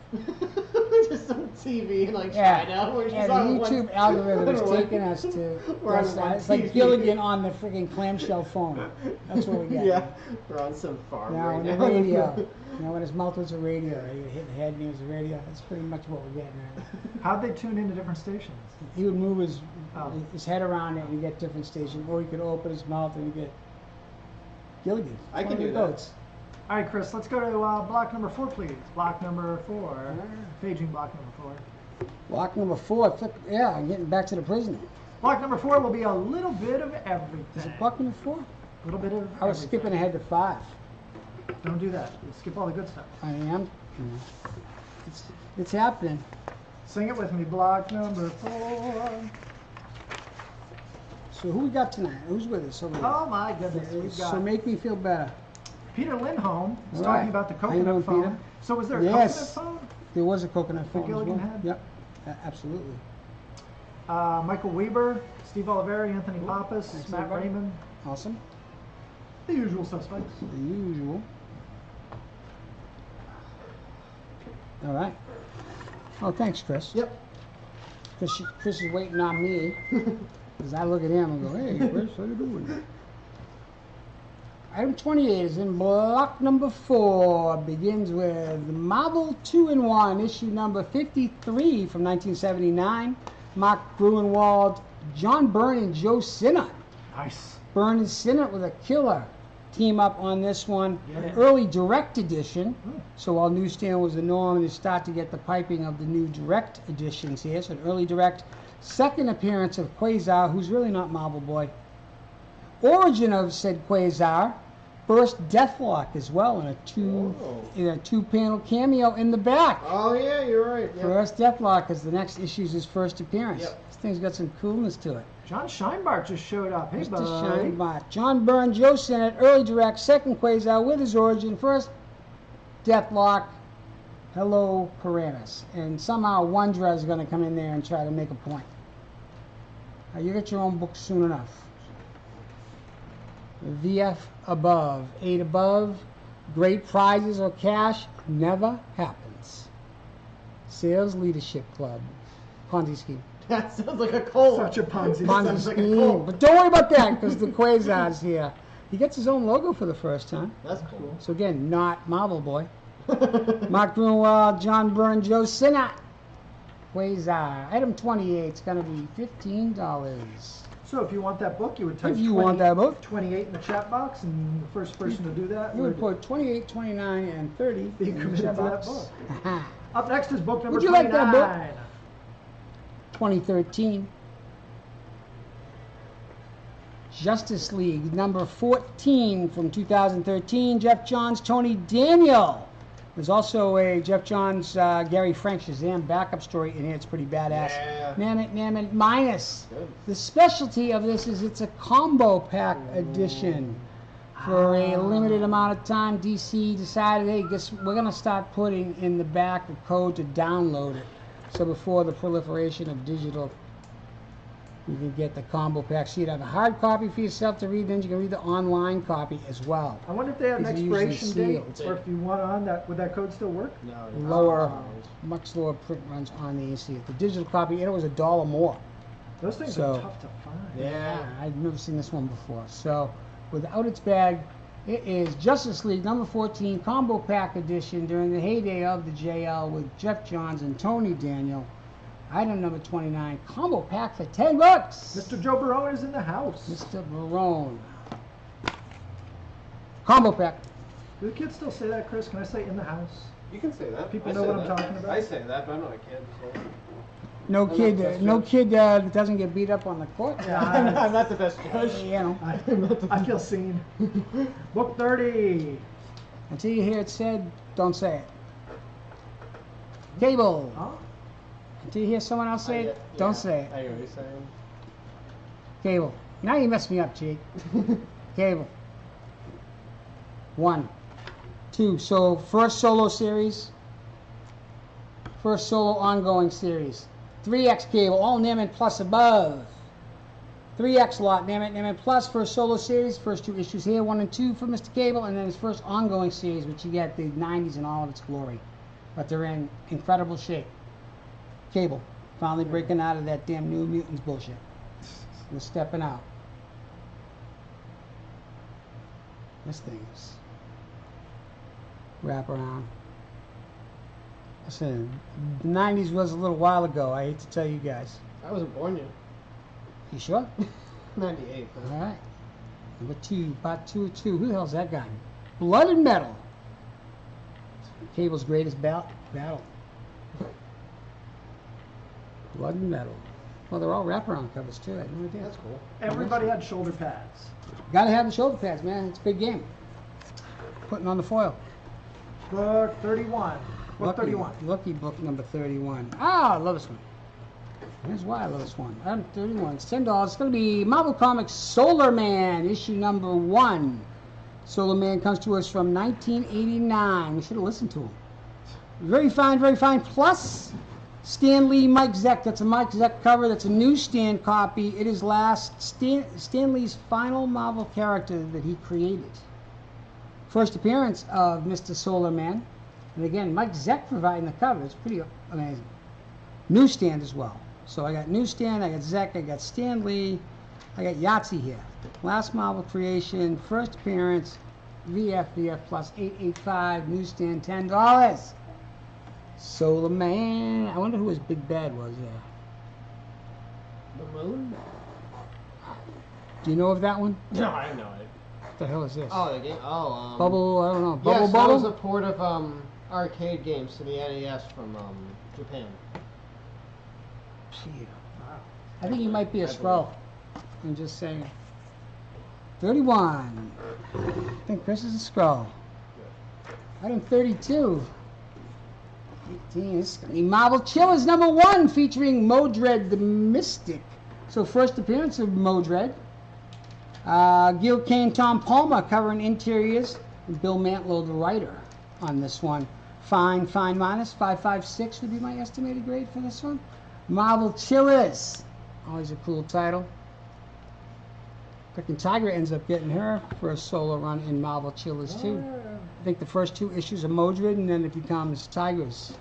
Just on TV in like Yeah, China. We're just and the on YouTube one, algorithm is one- taking us to. We're on that's one it's like TV. Gilligan on the freaking clamshell phone. That's what we get. Yeah, we're on some farm Now right on the now. radio. You know, when his mouth was a radio, he would hit the head and he was a radio. That's pretty much what we're getting right now. How'd they tune into different stations? He would move Oh. his head around it and you get different stations, or he could open his mouth and you get Gilligan. I can One of do the that. goats. All right, Chris, let's go to block number 4, please. Block number 4. Paging block number 4. Block number 4. Yeah, I'm getting back to the prisoner. Block number 4 will be a little bit of everything. Is it block number 4? A little bit of I was everything. skipping ahead to 5. Don't do that. You skip all the good stuff. I am. It's happening. Sing it with me. Block number 4. So who we got tonight? Who's with us over there? Oh my goodness. We've So got make me feel better. Peter Lindholm is All talking right. about the How you doing, coconut phone. Peter? So was there a Yes. coconut phone? There was a coconut phone as Gilligan well. had? Yep, absolutely. Michael Weber, Steve Oliveri, Anthony Pappas, Thanks, Matt everybody. Raymond. Awesome. The usual suspects. The usual. All right. Oh, thanks, Chris. Yep. Chris is waiting on me. Because I look at him and go, hey, Chris, how you doing? Item 28 is in block number 4. Begins with Marvel 2-in-1, issue number 53 from 1979. Mark Gruenwald, John Byrne, and Joe Sinnott. Nice. Byrne and Sinnott with a killer team up on this one. Get it. Early direct edition. So while newsstand was the norm, you start to get the piping of the new direct editions here. So an early direct. Second appearance of Quasar, who's really not Marvel Boy. Origin of said Quasar. First Deathlock as well in a two-panel cameo in the back. Oh yeah, you're right. Yep. First Deathlock, because the next issue is his first appearance. Yep. This thing's got some coolness to it. John Scheinbart just showed up. Hey, Mr. buddy. Scheinbart. John Byrne, Joe Sinnott, early direct, second Quasar with his origin, first Deathlock, hello Piranhas. And somehow Wondra is going to come in there and try to make a point. You get your own book soon enough. VF above, 8 above, great prizes or cash, never happens. Sales Leadership Club, Ponzi scheme. That sounds like a cold. Such a Ponzi. Ponzi sounds like a scheme. cult. But don't worry about that, because the Quasar's here. He gets his own logo for the first time. That's cool. So again, not Marvel Boy. Mark Grunwald, John Byrne, Joe Sinnott. Quasar. Item 28 is going to be $15. So if you want that book, you would type If you want that book, 28 in the chat box, and the first person to do that you would put 28, 29, and 30. be in the committed chat to that box. book. Up next is book number Would you 29. like that book? 2013. Justice League number 14 from 2013. Jeff Johns, Tony Daniel. There's also a Jeff Johns, Gary Frank Shazam backup story in here. It's pretty badass. Yeah. Mammoth minus. Good. The specialty of this is it's a combo pack edition. For a limited amount of time, DC decided, hey, guess we're going to start putting in the back a code to download it. So before the proliferation of digital, you can get the combo pack. So you'd have a hard copy for yourself to read, then you can read the online copy as well. I wonder if they have an These are usually expiration date, sealed. or if you want on that, would that code still work? No. Lower, much lower print runs on the AC. The digital copy, it was $1 more. Those things So- are tough to find. Yeah. I've never seen this one before. So without its bag, it is Justice League number 14 combo pack edition during the heyday of the JL with Jeff Johns and Tony Daniel. Item number 29, combo pack for $10. Mr. Joe Barone is in the house. Mr. Barone. Combo pack. Do the kids still say that, Chris? Can I say in the house? You can say that. People I know say what I'm that. talking about? I say that, but I'm not a kid. So. No I'm kid, not the best no judge. kid that doesn't get beat up on the court. I'm not the best judge. You know, I feel seen. Book 30. until you hear it said, don't say it. Cable. Huh? Until you hear someone else say it, don't say it. I hear what you're saying. Cable. Now you messed me up, Jake. Cable. 1, 2. So first solo series. First solo ongoing series. 3X cable, all Namit Plus above. 3X lot, Namit Plus, first solo series, first 2 issues here, 1 and 2 for Mr. Cable, and then his first ongoing series, which you get the 90s in all of its glory. But they're in incredible shape. Cable, finally breaking out of that damn New Mutants bullshit. We're stepping out. This thing is wrap around. Listen, the 90s was a little while ago. I hate to tell you guys. I wasn't born yet. You sure? 98. All right. Number 2, part 2 of 2. Who the hell's that guy? Blood and Metal. Cable's greatest battle. Blood and Metal. Well, they're all wraparound covers too. I had no idea. That's cool. Everybody had shoulder pads. Gotta have the shoulder pads, man. It's a big game. Putting on the foil. Book 31. Book Lucky, 31. Lucky book number 31. Ah, I love this one. Here's why I love this one. Item 31. It's $10. It's going to be Marvel Comics Solar Man, issue number 1. Solar Man comes to us from 1989. We should have listened to him. Very fine, very fine. Plus, Stan Lee, Mike Zeck. That's a Mike Zeck cover. That's a newsstand copy. It is Stan Lee's final Marvel character that he created. First appearance of Mr. Solar Man. And again, Mike Zeck providing the cover. It's pretty amazing. Newsstand as well. So I got Newsstand, I got Zeck, I got Stan Lee, I got Yahtzee here. Last Marvel creation, first appearance, VF plus 885, Newsstand $10. Solar Man. I wonder who his big bad was there. The moon? Do you know of that one? No, I know it. the hell is this? Oh, the game. Oh, Bubble, I don't know. Bubble yes, Bubble? that was a port of arcade games to the NES from Japan. Gee, wow. I think you might be a scroll. I'm just saying. 31. I think Chris is a scroll. Item 32. 18. This is gonna be Marvel Chillers #1 featuring Modred the Mystic. So first appearance of Modred. Gil Kane, Tom Palmer covering interiors. And Bill Mantlo, the writer, on this one. Fine minus. 556 would be my estimated grade for this one. Marvel Chillers. Always a cool title. Frickin' Tiger ends up getting her for a solo run in Marvel Chillers too. I think the first 2 issues are Modred, and then it becomes Tiger's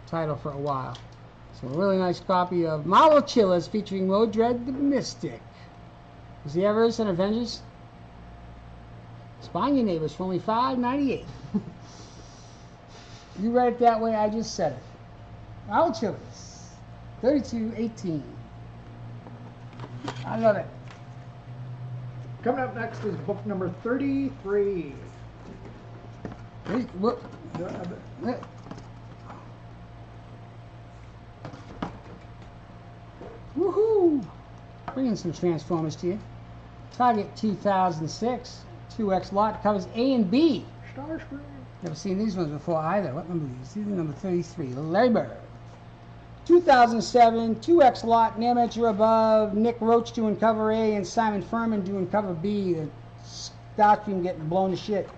title for a while. So a really nice copy of Marvel Chillers featuring Modred the Mystic. Was he ever an Avengers? Spying Your Neighbors for only $5.98. You read it that way, I just said it. Marvel Chillers, 32.18. I love it. Coming up next is book number 33. Hey, what? Woohoo! Bringing some Transformers to you. Target 2006. 2X lot covers A and B. Starscream. Never seen these ones before either. What number is these? These are number 33. Labor. 2007. 2X lot. Amateur above. Nick Roach doing cover A and Simon Furman doing cover B. The Starscream getting blown to shit.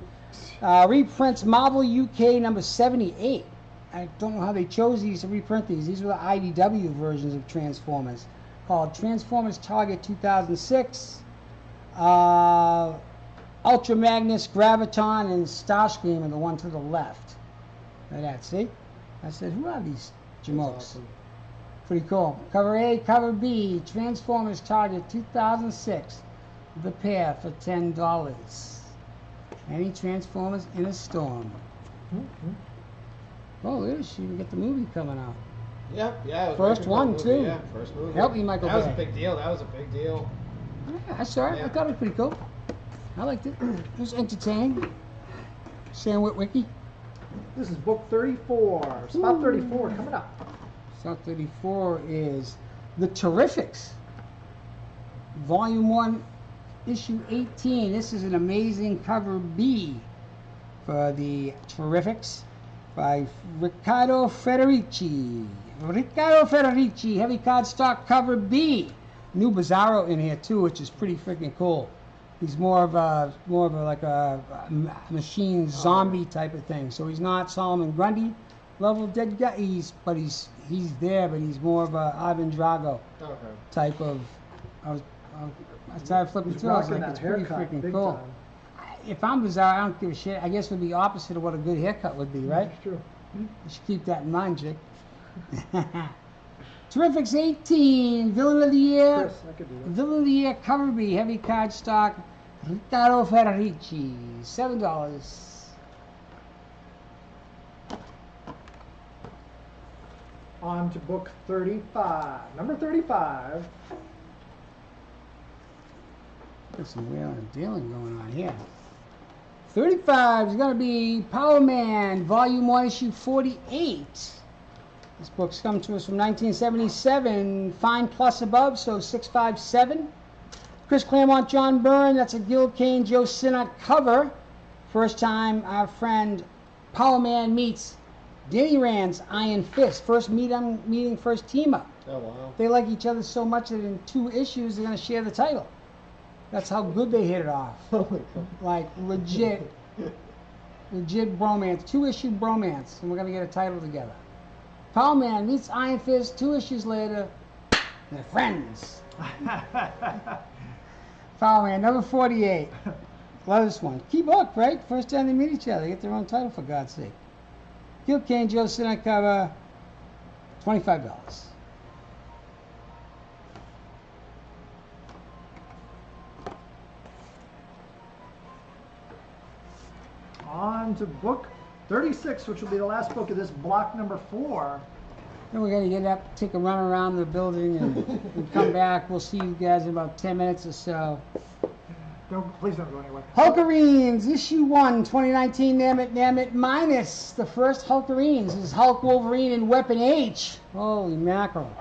Reprints Marvel UK number 78. I don't know how they chose these to reprint these. These were the IDW versions of Transformers, called Transformers Target 2006, Ultra Magnus, Graviton, and Starscream are the one to the left. Look at that, see? I said, who are these jamokes? Awesome. Pretty cool. Cover A, cover B, Transformers Target 2006, the pair for $10. Any Transformers in a storm. Oh, look, she even get the movie coming out. Yep, yeah. It was First a one, movie, too. Yeah, first movie. Help me, Michael That was a Bay. big deal. That was a big deal. Yeah, I saw it. Yeah. I thought it was pretty cool. I liked it. It was entertaining. Sam Witwicky. This is book 34. Spot 34 coming up. Spot 34 is The Terrifics. Volume 1, issue 18. This is an amazing cover B for The Terrifics by Riccardo Federici. Riccardo Federici, heavy cardstock cover B. New Bizarro in here too, which is pretty freaking cool. He's more of a like a machine zombie type of thing. So he's not Solomon Grundy level dead guy. He's there, but he's more of a Ivan Drago type of. I started flipping through. I was like, it's pretty freaking cool. Time. If I'm Bizarro, I don't give a shit. I guess it would be opposite of what a good haircut would be, right? That's true. You should keep that in mind, Jake. Terrifics 18, Villain of the Year. Chris, I could do that. Villain of the Year, cover B, heavy cardstock, Riccardo Federici, $7. On to book 35. Number 35. There's some wheeling and dealing going on here. 35 is going to be Power Man, Volume 1, Issue 48. This book's come to us from 1977, fine plus above, so 657. Chris Claremont, John Byrne, that's a Gil Kane, Joe Sinnott cover. First time our friend Power Man meets Danny Rand's Iron Fist. First meeting, first team up. Oh, wow. They like each other so much that in 2 issues they're going to share the title. That's how good they hit it off. Oh, my God. Like legit bromance, 2-issue bromance, and we're going to get a title together. Power Man meets Iron Fist, 2 issues later, they're friends. Power Man, number 48. Love this one. Key book, right? First time they meet each other. They get their own title, for God's sake. Gil Kane, Joe Sinnott cover, $25. On to book 36, which will be the last book of this block number 4. Then we're going to get up, take a run around the building, and come back. We'll see you guys in about 10 minutes or so. Please don't go anywhere. Hulkarines, issue 1, 2019, Namit minus. The first Hulkarines is Hulk, Wolverine, and Weapon H. Holy mackerel.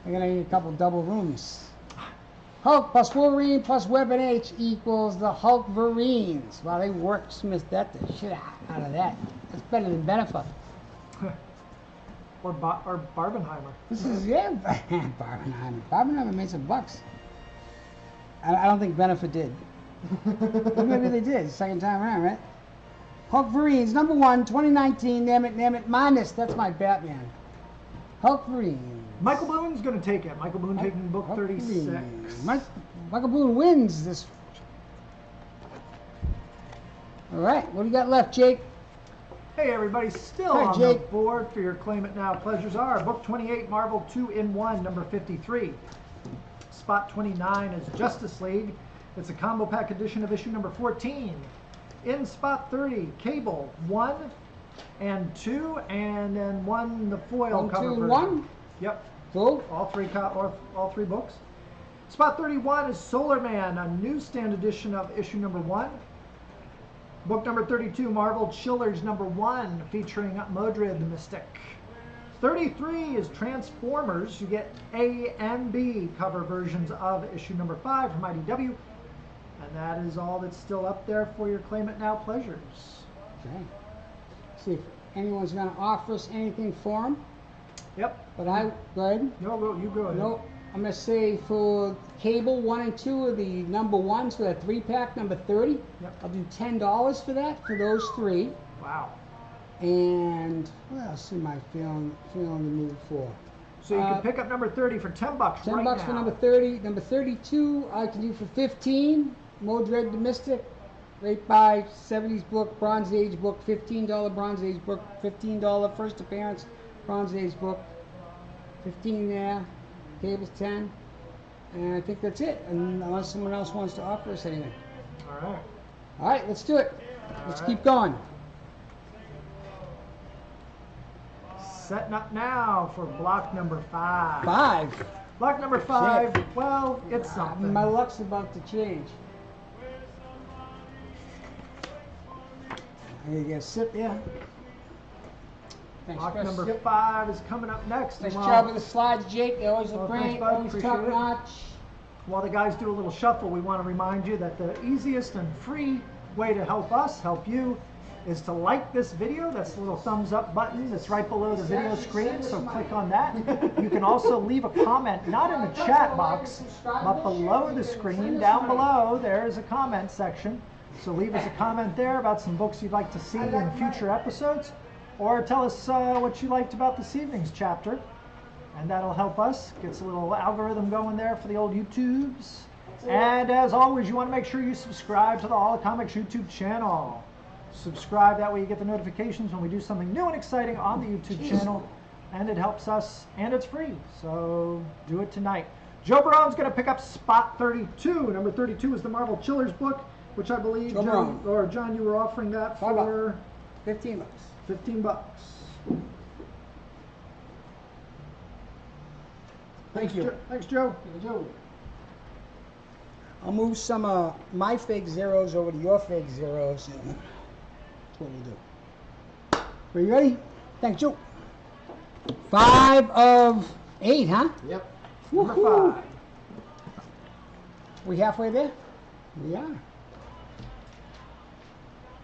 I'm going to need a couple double rooms. Hulk plus Wolverine plus Weapon H equals the Hulkverines. Wow, they worksmithed that the shit out of that. That's better than Benefa. Or Barbenheimer. This is, yeah, Barbenheimer. Barbenheimer made some bucks. I don't think Benefit did. Maybe they did, second time around, right? Hulkverines, number 1, 2019, Namit minus. That's my Batman. Hulkverines. Michael Boone's going to take it. Michael Boone taking book 36. Michael Boone wins this. All right, what do you got left, Jake? Hey everybody, still Hi, on Jake. the board for your Claim It Now pleasures are book 28, Marvel 2-in-1, number 53. Spot 29 is Justice League. It's a combo pack edition of issue number 14. In spot 30, Cable 1 and 2, and then 1 the foil 1, cover 2, version. 1. Yep, Cool. all three books. Spot 31 is Solar Man, a newsstand edition of issue number 1. Book number 32, Marvel Chillers number 1, featuring Modred the Mystic. 33 is Transformers. You get A and B cover versions of issue number 5 from IDW. And that is all that's still up there for your Claim It Now pleasures. Okay. See if anyone's going to offer us anything for them. Yep. But I, go ahead. No, you go ahead. No, I'm going to say for Cable 1 and 2 are the number 1s for that 3-pack, number 30. Yep. I'll do $10 for that, for those 3. Wow. And what else am I feeling the mood for? So you can pick up number 30 for $10 $10 right now. for number 30. Number 32 I can do for 15. Modred the Mystic. Right by 70s book, Bronze Age book, $15 Bronze Age book, $15 first appearance, Bronze Age book, 15 there. Cable's 10. And I think that's it, unless someone else wants to offer us anything. All right. All right, let's do it. Let's right. keep going. Setting up now for block number 5. 5. Block number 5, Shit. well, it's something. My luck's about to change. You gotta sit there. Thanks, Block Chris. number Yep. 5 is coming up next. Nice And job with the slides, Jake. They always look Well, thanks, great, bud. always Appreciate top it. notch. While the guys do a little shuffle, we want to remind you that the easiest and free way to help us, help you, is to like this video. That's the little thumbs up button that's right below the video screen, so click on that. You can also leave a comment, not in the chat box, but below the screen, down below, there's a comment section. So leave us a comment there about some books you'd like to see in future episodes, or tell us what you liked about this evening's chapter. And that'll help us. Gets a little algorithm going there for the old YouTubes. And as always, you want to make sure you subscribe to the All the Comics YouTube channel. Subscribe, that way you get the notifications when we do something new and exciting on the YouTube channel. And it helps us, and it's free. So do it tonight. Joe Barone's going to pick up spot 32. Number 32 is the Marvel Chillers book, which I believe, John, you were offering that for $15. $15. Thank you. Thanks, Joe. I'll move some of my fake zeros over to your fake zeros, and that's what we'll do. Are you ready? Thanks, Joe. 5 of 8, huh? Yep. Number Woohoo. 5. We halfway there? We are.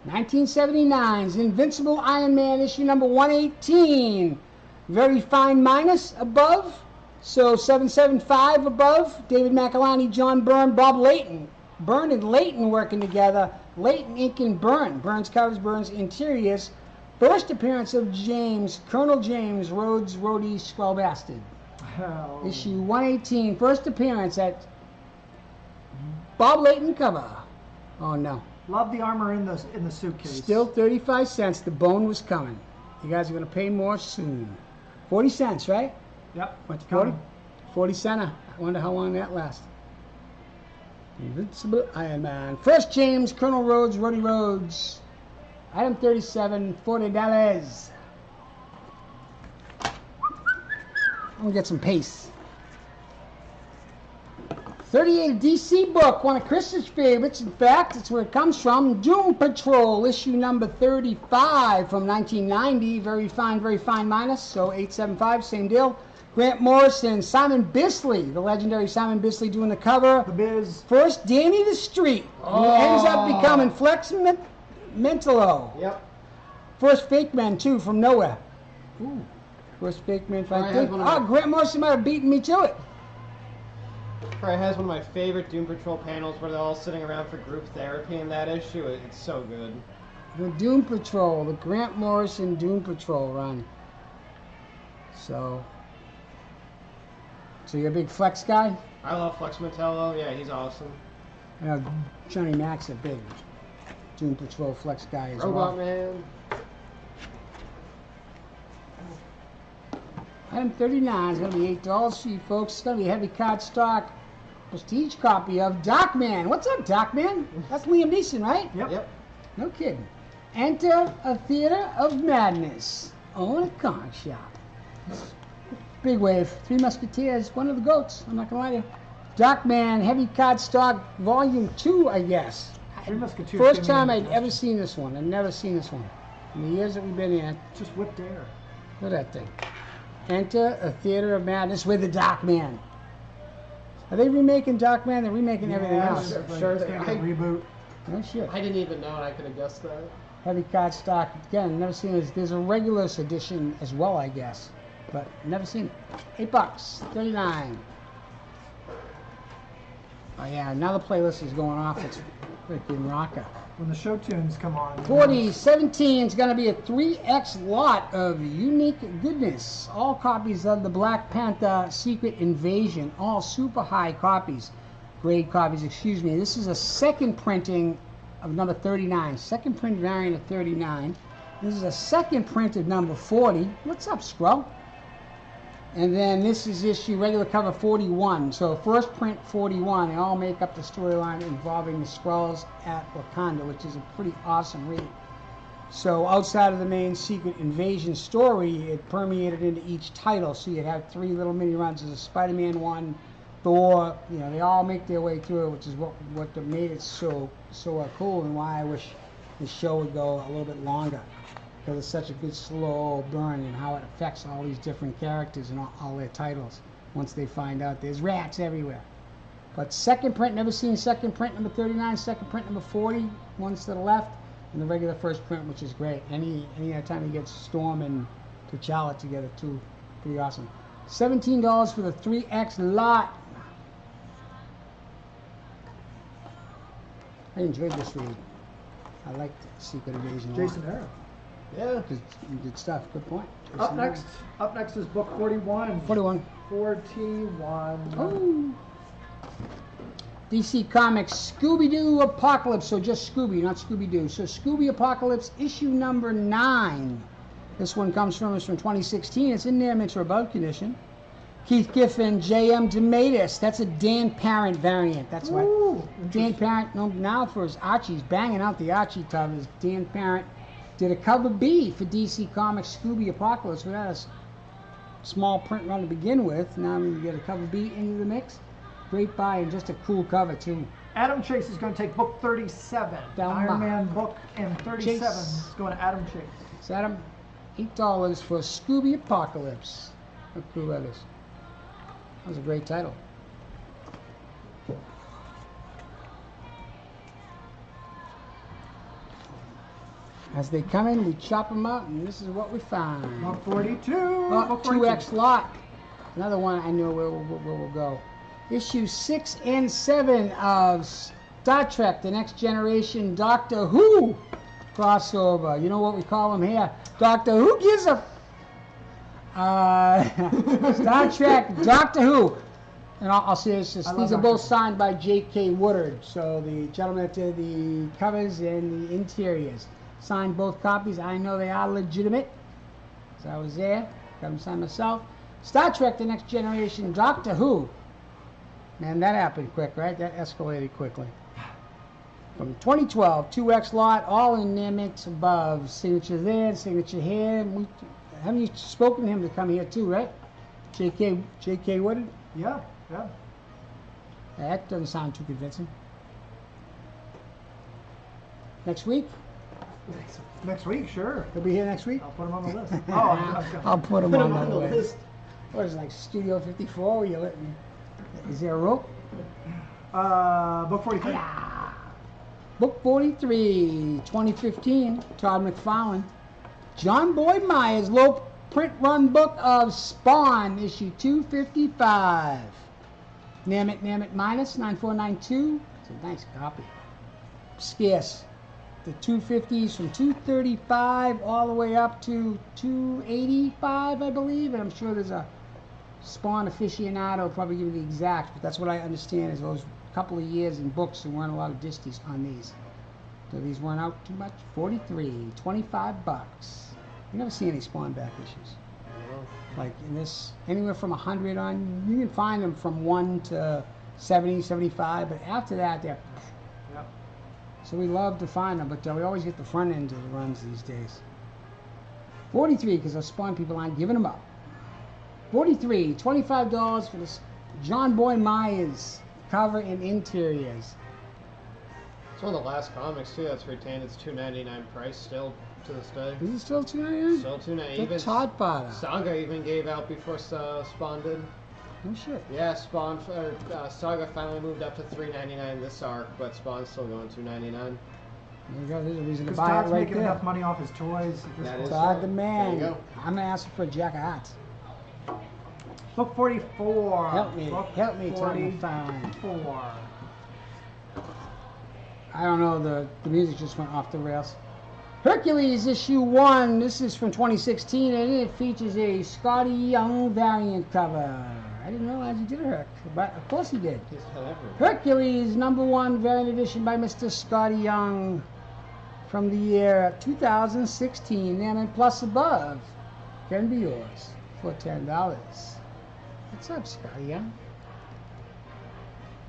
1979's Invincible Iron Man issue number 118. Very fine minus above. So 775 above. David McElhinney, John Byrne, Bob Layton. Byrne and Layton working together. Layton ink and Byrne. Byrne's covers, Byrne's interiors. First appearance of James, Colonel James Rhodes Rhodey Squell Bastard. Hell. Issue 118. First appearance at Bob Layton cover. Oh no. Love the armor in the suitcase. Still 35 cents. The bone was coming. You guys are going to pay more soon. 40 cents, right? Yep. Went to 40? 40 center. I wonder how long that lasts. Invincible Iron Man. First James, Colonel Rhodes, Rhodey Rhodes. Item 37, $40. I'm going to get some pace. 38 DC book, one of Chris's favorites. In fact, it's where it comes from. Doom Patrol, issue number 35 from 1990. Very fine minus. So 875, same deal. Grant Morrison, Simon Bisley, the legendary Simon Bisley doing the cover. The Biz. First, Danny the Street, who ends up becoming Flex Mentalo. Yep. First Fake Man, too, from nowhere. Ooh. First Fake Man, I think. Oh, Grant Morrison might have beaten me to it. Probably has one of my favorite Doom Patrol panels where they're all sitting around for group therapy in that issue. It's so good. The Doom Patrol, the Grant Morrison Doom Patrol run. So you're a big Flex guy? I love Flex Mentello. Yeah, he's awesome. Johnny Mac's a big Doom Patrol Flex guy as well. Robot Man. Item 39 is going to be $8 for you folks. It's going to be a heavy cardstock prestige copy of Darkman. What's up, Darkman? That's Liam Neeson, right? Yep. No kidding. Enter a theater of madness. Own a comic shop. Big wave. Three Musketeers. One of the goats. I'm not going to lie to you. Darkman, heavy cardstock, volume 2, I guess. Three Musketeers. First time I'd ever seen this one. I've never seen this one. In the years that we've been here. Just whipped air. Look at that thing. Enter a theater of madness with the Darkman. Are they remaking Darkman? They're remaking everything else. Sure It's gonna get a reboot. No shit. I didn't even know, and I could have guessed that. Heavy cardstock. Again, never seen this. There's a regulars edition as well, I guess. But never seen it. $8. 39. Oh yeah, now the playlist is going off. It's freaking rocker. When the show tunes come on. 4017 is going to be a 3X lot of unique goodness. All copies of the Black Panther Secret Invasion. All super high copies. Grade copies, excuse me. This is a second printing of number 39. Second print variant of 39. This is a second print of number 40. What's up, Scrub? And then this is issue regular cover 41. So first print 41. They all make up the storyline involving the Skrulls at Wakanda, which is a pretty awesome read. So outside of the main Secret Invasion story, it permeated into each title. So you'd have 3 little mini runs. There's a Spider-Man one, Thor. You know, they all make their way through it, which is what made it so cool, and why I wish the show would go a little bit longer. Because it's such a good slow burn and how it affects all these different characters and all their titles once they find out there's rats everywhere. But second print, never seen second print number 39, second print number 40, ones to the left, and the regular first print, which is great. Any time you get Storm and T'Challa together too, pretty awesome. $17 for the 3X lot. I enjoyed this read. I liked Secret Invasion a lot. Jason Aaron. Yeah. Good stuff. Good point. Up next is book 41. 41. 41. Oh. DC Comics Scooby-Doo Apocalypse. So just Scooby, not Scooby-Doo. So Scooby Apocalypse issue number 9. This one comes from us from 2016. It's in there, mint or above condition. Keith Giffen, J.M. DeMatis. That's a Dan Parent variant. That's what. Dan Parent, now for his Archie's banging out the Archie covers. Dan Parent did a cover B for DC Comics Scooby Apocalypse. We had a small print run to begin with. Now we get a cover B into the mix. Great buy and just a cool cover too. Adam Chase is going to take book 37. Iron Man book and 37 is going to Adam Chase. It's Adam. $8 for Scooby Apocalypse. How cool that is. That was a great title. As they come in, we chop them up, and this is what we find. Book 42. Oh, 2X lot. Another one I know where we'll go. Issue 6 and 7 of Star Trek: The Next Generation Doctor Who crossover. You know what we call them here? Doctor Who gives a... Star Trek Doctor Who. And I'll say this, these are both signed by J.K. Woodard. So the gentleman that did the covers and the interiors. Signed both copies. I know they are legitimate. So I was there. Got them signed myself. Star Trek: The Next Generation Doctor Who. Man, that happened quick, right? That escalated quickly. From 2012, 2X lot, all in there, mix above. Signature there, signature here. Haven't you spoken to him to come here too, right? J.K. Woodard? Yeah. That doesn't sound too convincing. Next week? Next week, sure. He'll be here next week? I'll put him on the list. Oh, I was gonna- I'll put him Put on, him the list. What is it, like Studio 54 where you let me... Is there a rope? Book 43. Yeah. Book 43, 2015, Todd McFarlane. John Boyd Myers, low print run book of Spawn, issue 255. Name it minus 9492. It's a nice copy. Scarce. The 250s from 235 all the way up to 285, I believe. And I'm sure there's a Spawn aficionado probably give you the exact, but that's what I understand is those couple of years in books there weren't a lot of disties on these. So these weren't out too much. 43, 25 bucks. You never see any Spawn back issues. Like in this, anywhere from 100 on, you can find them from 1 to 70, 75, but after that they're... Yep. So we love to find them, but we always get the front end of the runs these days. 43, because those Spawn people aren't giving them up. 43, $25 for this John Boyd Myers cover and interiors. It's one of the last comics too that's retained its $2.99 price still to this day. Is it still $2.99? Still $2.99. The Even Todd Potter. Saga even gave out before Spawn did. Oh shit. Yeah, Saga finally moved up to $3.99 this arc, but Spawn's still going $2.99. There you go. There's a reason to Because buy Todd's it right making there. enough money off his toys. At this That point. is- Todd the There man. you go. I'm gonna ask for a jack of hearts. Book 44. Help me, Book help me, Todd McFarlane. 44. I don't know, the music just went off the rails. Hercules issue 1, this is from 2016, and it features a Scotty Young variant cover. I didn't realize he did a Herc, but of course he did. He's done everything. Hercules #1 variant edition by Mr. Scotty Young from the year 2016, and plus above can be yours for $10. What's up, Scotty Young?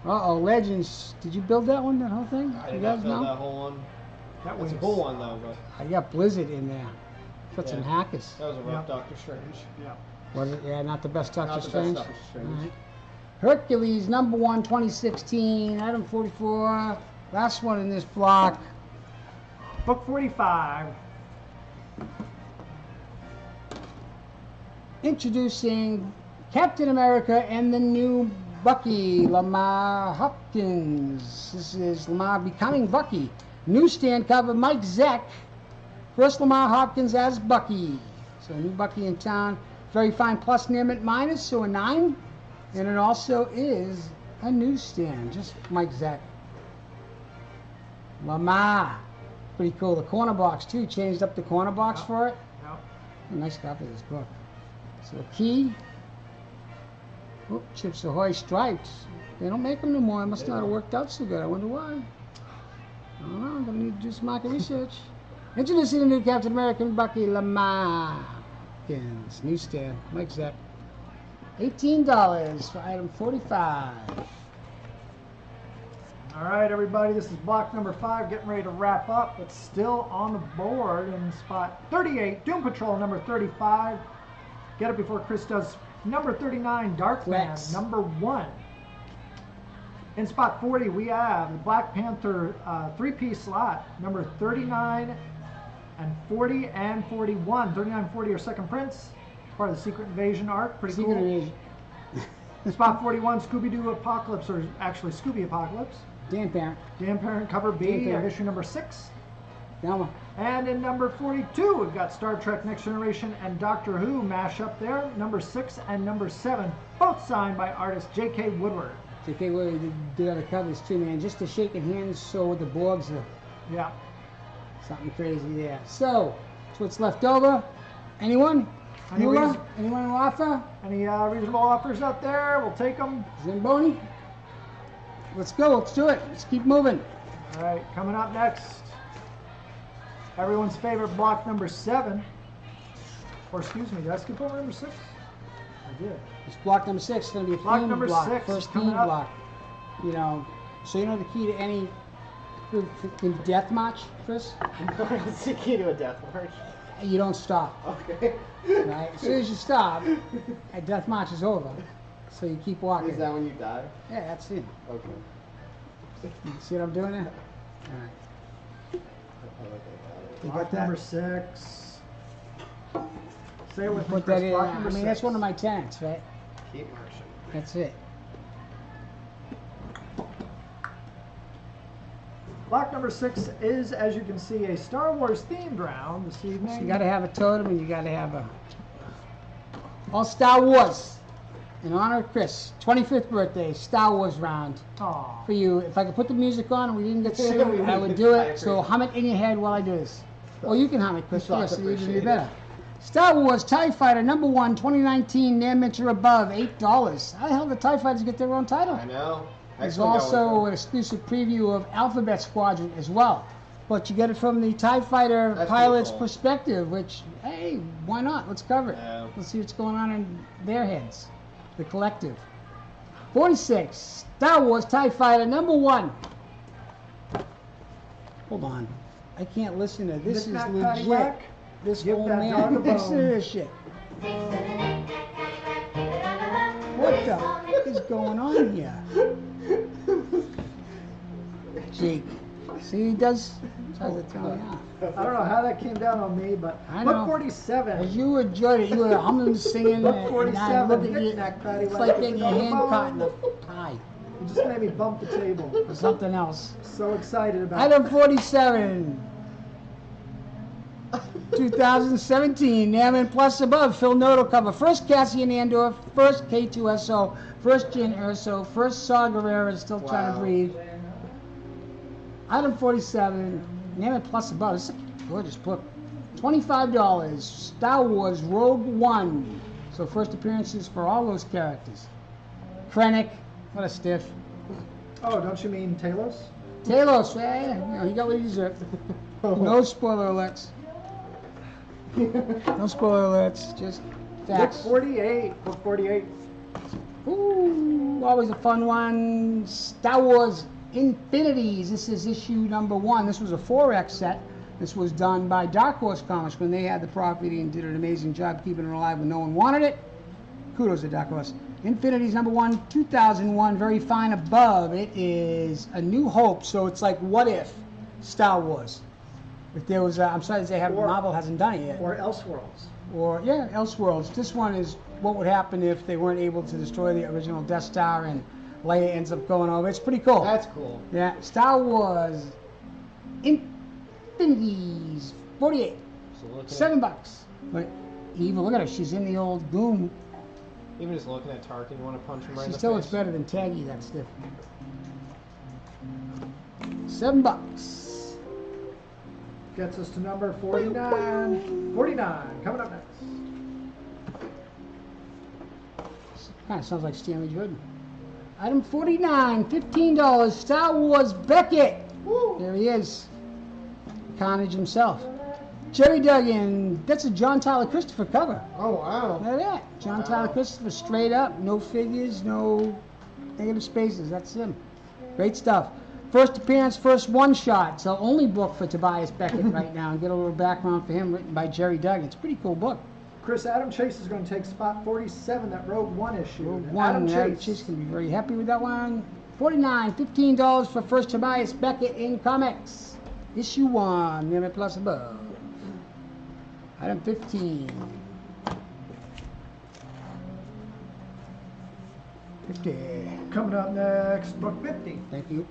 Uh-oh, Legends. Did you build that one, that whole thing? I You did guys not build know? that whole one. That That's was a cool one though, but I got Blizzard in there. Put some Yeah. hackers. that was a rough Yep. Doctor Strange. Yeah. Was it? Yeah, not the best Doctor Not the Strange. best Doctor Strange. Alright. Hercules #1 2016, item 44. Last one in this block. Book 45. Introducing Captain America and the new Bucky, Lamar Hopkins. This is Lamar becoming Bucky. Newsstand cover, Mike Zeck. First Lamar Hopkins as Bucky. So new Bucky in town. Very fine plus near mint minus, so a 9. And it also is a newsstand. Just Mike Zeck. Lamar. Pretty cool. The corner box too. Changed up the corner box for it. Yep. A nice copy of this book. So key. Oh, Chips Ahoy stripes. They don't make them no more. It must not have worked out so good. I wonder why. I don't know. I'm gonna need to do some market research. Introducing the new Captain American Bucky Lamar. Newsstand. Mike Zeck. $18 for item 45. All right, everybody, this is block number 5, getting ready to wrap up, but still on the board in spot 38, Doom Patrol number 35. Get it before Chris does number 39, Dark Man Flex. number 1. In spot 40, we have the Black Panther 3-piece slot, number 39 and 40 and 41. 39 and 40 are second prints. Part of the Secret Invasion arc. Pretty Secret cool. Invasion. Spot 41, Scooby-Doo Apocalypse, or actually Scooby Apocalypse. Dan Parent. Dan Parent cover Dan B of Parent. issue number 6. Velma. And in number 42, we've got Star Trek Next Generation and Doctor Who mash up there. Number 6 and number 7, both signed by artist J.K. Woodward. J.K. Woodward did other covers too, man. Just the shaking hands so the Borgs are Yeah. something crazy there. So, that's what's left over. Anyone? Any Mueller? reason- Anyone in offer? Any reasonable offers out there? We'll take them. Zamboni? Let's go. Let's do it. Let's keep moving. All right, coming up next, everyone's favorite block number 7. Or excuse me, did I skip over number 6? I did. It's block number 6. It's going to be a Block theme number block. 6 First coming theme up. block. You know, so you know the key to any death match, Chris? It's the key to a death march. You don't stop. Okay. Right? As soon as you stop, a death match is over. So you keep walking. Is that when you die? Yeah, that's it. Okay. You see what I'm doing there? All right. You got Block that? number 6. Say it with me, Put Chris. that in. Block I number mean, 6. that's one of my tenants, right? Keep marching. That's it. Block number 6 is, as you can see, a Star Wars themed round this evening. So you got to have a totem, and you got to have a all Star Wars in honor of Chris. 25th birthday, Star Wars round Aw. for you. If I could put the music on and we didn't get sued, I would do it. So hum it in your head while I do this. Or you can hum it, Chris. Thought Yes, it would be appreciated. better. Star Wars TIE Fighter #1 2019, near mint or above, $8. How the hell did TIE Fighters get their own title? I know. There's X-Men going also with an exclusive preview of Alphabet Squadron as well. But you get it from the TIE Fighter That's pilot's pretty cool. perspective, which, hey, why not? Let's cover it. Yeah. Let's see what's going on in their heads. The collective. 46, Star Wars TIE Fighter #1. Hold on. I can't listen to this. Is Knick-knack, legit. paddywhack. This Give old that man. dog a Listen to bone. this shit. What the fuck is going on here? Jake. See, he does tries to tell me off. I don't know how that came down on me, but I book know. 47. As you enjoyed it, you were humming, singing, Book and I 47, look at you. knick-knack, paddywhack, It's like getting your dog a hand bone. caught in a tie You just made me bump the table. or something else. So excited about Item 47. 2017, Naman Plus above, Phil Noto cover. First Cassian Andor, first K2SO, first Jin Erso, first Saw Gerrera is still trying to Wow. breathe. Item 47, Naman Plus above. This is a gorgeous book. $25. Star Wars Rogue One. So first appearances for all those characters. Krennic, what a stiff. Oh, don't you mean Talos? Talos, he got what he deserved. No spoiler alerts. No spoiler alerts, just Book facts. 48. Book 48. Ooh, always a fun one. Star Wars Infinities. This is issue #1. This was a 4X set. This was done by Dark Horse Comics when they had the property and did an amazing job keeping it alive when no one wanted it. Kudos to Dark Horse. Infinities #1, 2001. Very fine above. It is A New Hope. So it's like, what if Star Wars? If there was, I'm sorry to say, Marvel hasn't done it yet. Or Elseworlds. Or, yeah, Elseworlds. This one is what would happen if they weren't able to destroy the original Death Star and Leia ends up going over. It's pretty cool. That's cool. Yeah, Star Wars Infinities 48, So looking $7. But Eva, look at her. She's in the old Goon. even just looking at Tarkin, you want to punch him right She in the still face. looks better than Taggy. That stiff. $7. Gets us to number 49. 49. Coming up next. Kind of sounds like Stanley Jordan. Item 49, $15. Star Wars Beckett. There he is. Carnage himself. Jerry Duggan. That's a John Tyler Christopher cover. Oh, wow. Look at that. John Tyler Christopher straight up. No figures, no negative spaces. That's him. Great stuff. First appearance, first one shot. So only book for Tobias Beckett right now. And get a little background for him written by Jerry Duggan. It's a pretty cool book. Chris, Adam Chase is going to take spot 47, that Rogue One issue. Rogue Adam One, Chase. Chase can be very happy with that one. 49, $15 for first Tobias Beckett in comics. Issue 1, Name Plus above. Item 15. 50. Coming up next, book 50. Thank you.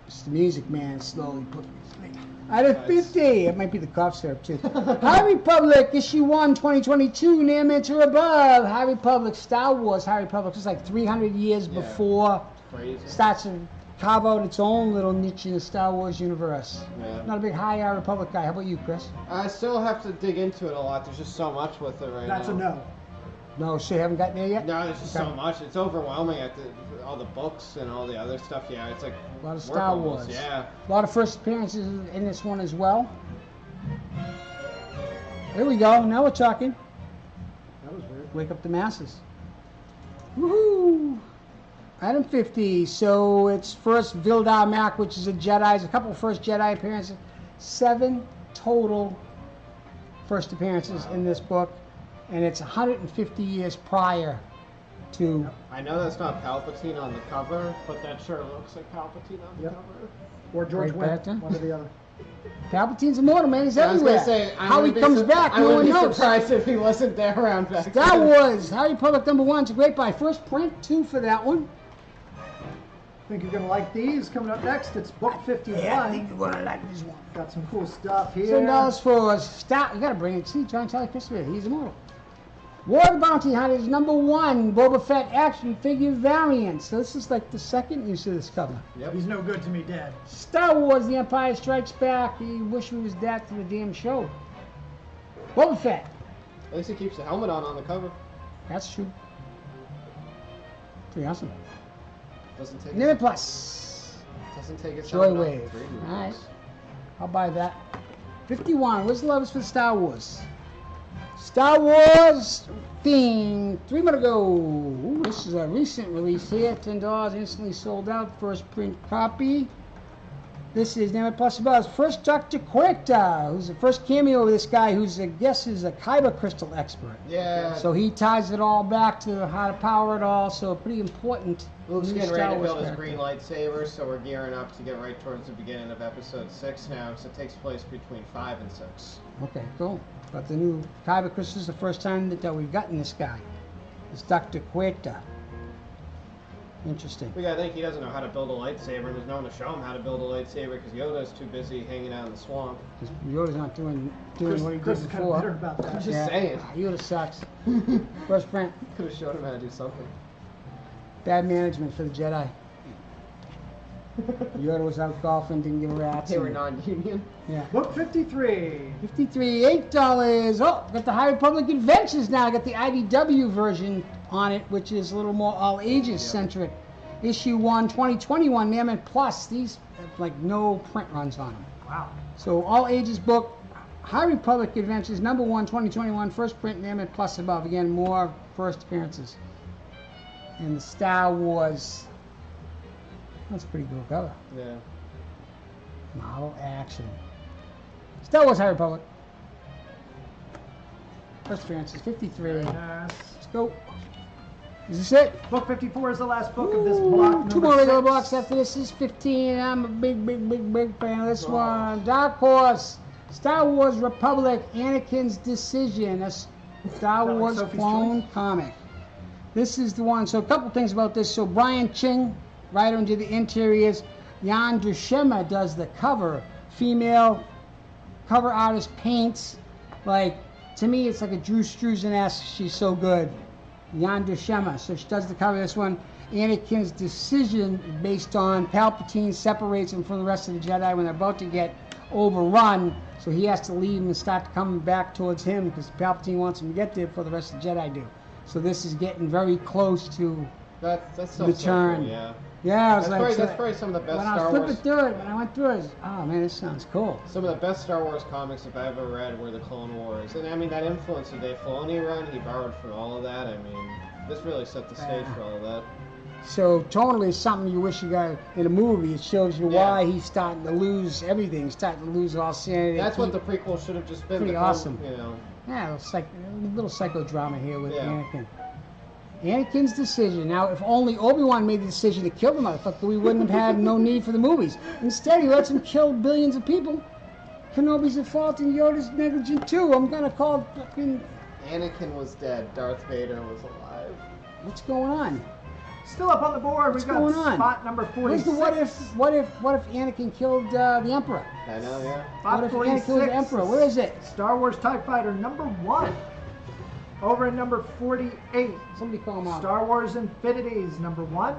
It's the music man slowly putting this thing. Item 50. It might be the cough syrup too. High Republic, issue 1, 2022, near mint or above. High Republic, Star Wars. High Republic is like 300 years Yeah. before Crazy. starts to carve out its own little niche in the Star Wars universe. Yeah. Not a big High Republic guy. How about you, Chris? I still have to dig into it a lot. There's just so much with it right That's now. a no. No, so you haven't gotten there yet? No, there's just Okay. so much. It's overwhelming at all the books and all the other stuff. Yeah, it's like A lot of work Star almost, Wars. Yeah. A lot of first appearances in this one as well. There we go. Now we're talking. That was weird. Wake up the masses. Woohoo! Item 50. So it's first Vildar Mac, which is a Jedi. There's a couple of first Jedi appearances. 7 total first appearances in this book. and it's 150 years prior to. I know that's not Palpatine on the cover, but that sure looks like Palpatine on the cover. Or George Right Wendt, back, one or the other. Palpatine's immortal, man. He's I was everywhere. gonna say, How he comes back, I no one wouldn't be knows. surprised if he wasn't there around back Star then. Wars, High Republic #1. It's a great buy. First print, 2 for that one. Think you're gonna like these. Coming up next, it's book 51. you're gonna like this one. Got some cool stuff here. $7 for Star. You gotta bring it. See, John Charlie Christopher. He's immortal. War of the Bounty Hunters #1. Boba Fett action figure variant. So this is like the second use of this cover. Yep. He's no good to me dead. Star Wars: The Empire Strikes Back. You wish we was that to the damn show. Boba Fett. At least he keeps the helmet on the cover. That's true. Pretty awesome. Doesn't take Limit his, Plus. doesn't take his Joy helmet off Wave. in 3 movies. Alright. I'll buy that. 51. Where's the love for Star Wars? Star Wars theme. 3 more to go. Ooh, this is a recent release here. $10. Instantly sold out. First print copy. This is Limit Plus Buzz. First Dr. Quirta, who's the first cameo of this guy who's, I guess, is a kyber crystal expert. Yeah. So he ties it all back to how to power it all. So pretty important. Luke's new getting Star ready to Wars build his character. green lightsaber, so we're gearing up to get right towards the beginning of episode 6 now, because it takes place between 5 and 6. Okay, cool. But the new kyber crystal is the first time that we've gotten this guy. It's Dr. Quirta. Interesting. We gotta think he doesn't know how to build a lightsaber, and there's no one to show him how to build a lightsaber because Yoda's too busy hanging out in the swamp. Because Yoda's not doing what he Chris did is kind of bitter before. about that. Just saying. Yoda sucks. First print. Could have showed him how to do something. Bad management for the Jedi. Yoda was out golfing, didn't give a rat's. They were and- non-union. Yeah. Book 53. 53, $8. Oh, got the High Republic Adventures now. I got the IDW version on it, which is a little more all ages centric. Issue 1, 2021, Mammoth Plus. These have like no print runs on them. Wow. So all ages book, High Republic Adventures #1, 2021, first print, Mammoth Plus above. Again, more first appearances. And the Star Wars. That's a pretty cool cover. Yeah. Model action. Star Wars High Republic. First appearances, 53. Very nice. Let's go. Is this it? Book 54 is the last book of this Ooh, block. two number more regular 6. blocks after this. Is 15. I'm a big fan of this one. Dark Horse. Star Wars Republic. Anakin's Decision. That's Star Like Wars Sophie's clone Choice? comic. This is the one. So a couple things about this. So Brian Ching, writer into the interiors. Jan Dushema does the cover. Female cover artist paints. Like, to me, it's like a Drew Struzan-esque. She's so good. Jan Dushema. So she does the cover of this one. Anakin's Decision, based on Palpatine separates him from the rest of the Jedi when they're about to get overrun. So he has to leave and start coming back towards him because Palpatine wants him to get there before the rest of the Jedi do. So this is getting very close to That's so Return. cool, yeah. yeah. I was That's like, probably some of the best when I Star was Wars. flipping through it, when I went through it, I was, oh man, this sounds cool. Some of the best Star Wars comics I've ever read were the Clone Wars, and I mean that influence of Dave Filoni run, he borrowed from all of that. I mean, this really set the stage for all of that. So tonally, it's something you wish you got in a movie. It shows you Yeah. why he's starting to lose everything. He's starting to lose all sanity. That's what the prequel should have just been. Pretty the Clone- awesome. You know. Yeah, it's like a little psychodrama here with Yeah. Anakin. Anakin's Decision. Now, if only Obi-Wan made the decision to kill the motherfucker, we wouldn't have had no need for the movies. Instead, he lets him kill billions of people. Kenobi's at fault and Yoda's negligent too. I'm gonna call fucking... Anakin was dead. Darth Vader was alive. What's going on? Still up on the board, What's we got going on? spot number 46. Where's the what if Anakin killed the Emperor? I know, yeah. Spot What if Anakin killed the Emperor? Where is it? Star Wars TIE Fighter #1. Over at number 48. Somebody call him out. Star Wars Infinities #1.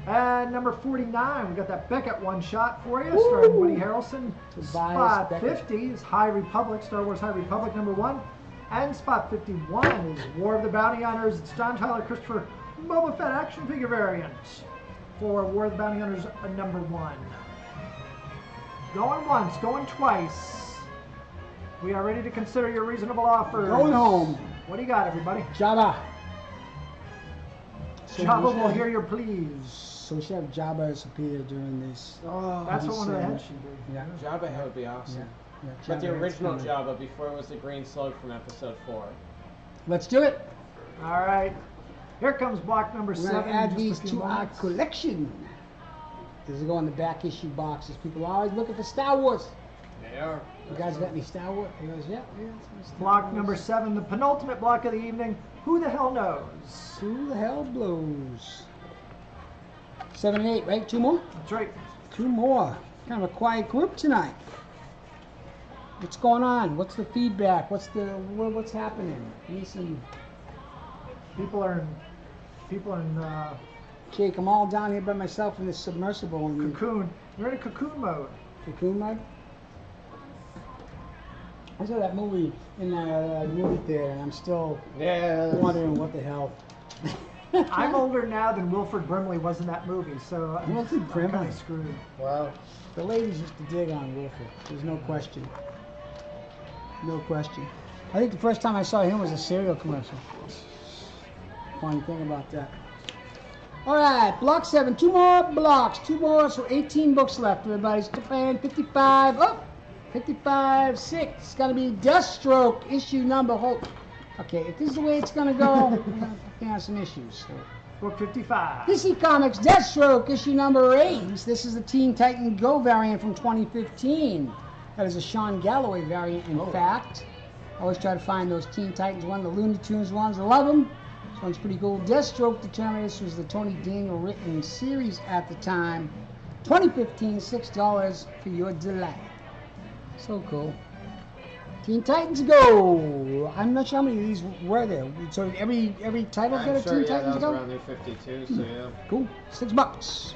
And number 49, we got that Beckett one shot for you, starring Woody Harrelson. Tobias Spot Beckett. 50 is High Republic, Star Wars High Republic #1. And spot 51 is War of the Bounty Hunters. It's John Tyler Christopher Boba Fett action figure variant for War of the Bounty Hunters #1. Going once, going twice. We are ready to consider your reasonable offers. Going home. What do you got, everybody? Jabba. So we Jabba should will have- hear your pleas. So we should have Jabba appear during this. Oh, That's he's what one of the saying- heads should be. Yeah. Jabba Head would be awesome. Yeah. But the Jabba is original coming. Jabba before it was the green slug from episode 4. Let's do it. All right. Here comes block number We're 7. going to add in these just a few to our moments. collection. These will go in the back issue boxes. People are always looking for Star Wars. They are. You guys got any Star Wars? He goes, yeah. Some Star Block Wars. number 7, the penultimate block of the evening. Who the hell knows? Who the hell blows? 7 and 8, right? 2 more? That's right. 2 more. Kind of a quiet group tonight. What's going on? What's the feedback? What's happening? Give me some. People are in Jake, I'm all down here by myself in this submersible. And cocoon. You're in a cocoon mode. Cocoon mode? I saw that movie in the movie theater, and I'm still wondering what the hell. I'm older now than Wilford Brimley was in that movie, so I'm Wilford kind Brimley? of screwed. Wow. The ladies used to dig on Wilford. There's no question. No question. I think the first time I saw him was a cereal commercial. Funny thing about that. All right, block 7. 2 more blocks. 2 more, so 18 books left. Everybody's playing 55. Oh, 55, 6. It's got to be Deathstroke, issue number. Okay, if this is the way it's going to go, we're going to have some issues. So. Book 55. DC Comics Deathstroke, issue number 8. This is the Teen Titan Go variant from 2015. That is a Sean Galloway variant, in fact. I always try to find those Teen Titans ones, the Looney Tunes ones. I love them. This one's pretty cool. Deathstroke determined this was the Tony Daniel written series at the time. 2015, $6 for your delight. So cool. Teen Titans Go! I'm not sure how many of these were there. So every title got a I'm sure, Teen Titans that was Go? around New 52, so yeah. Cool. $6.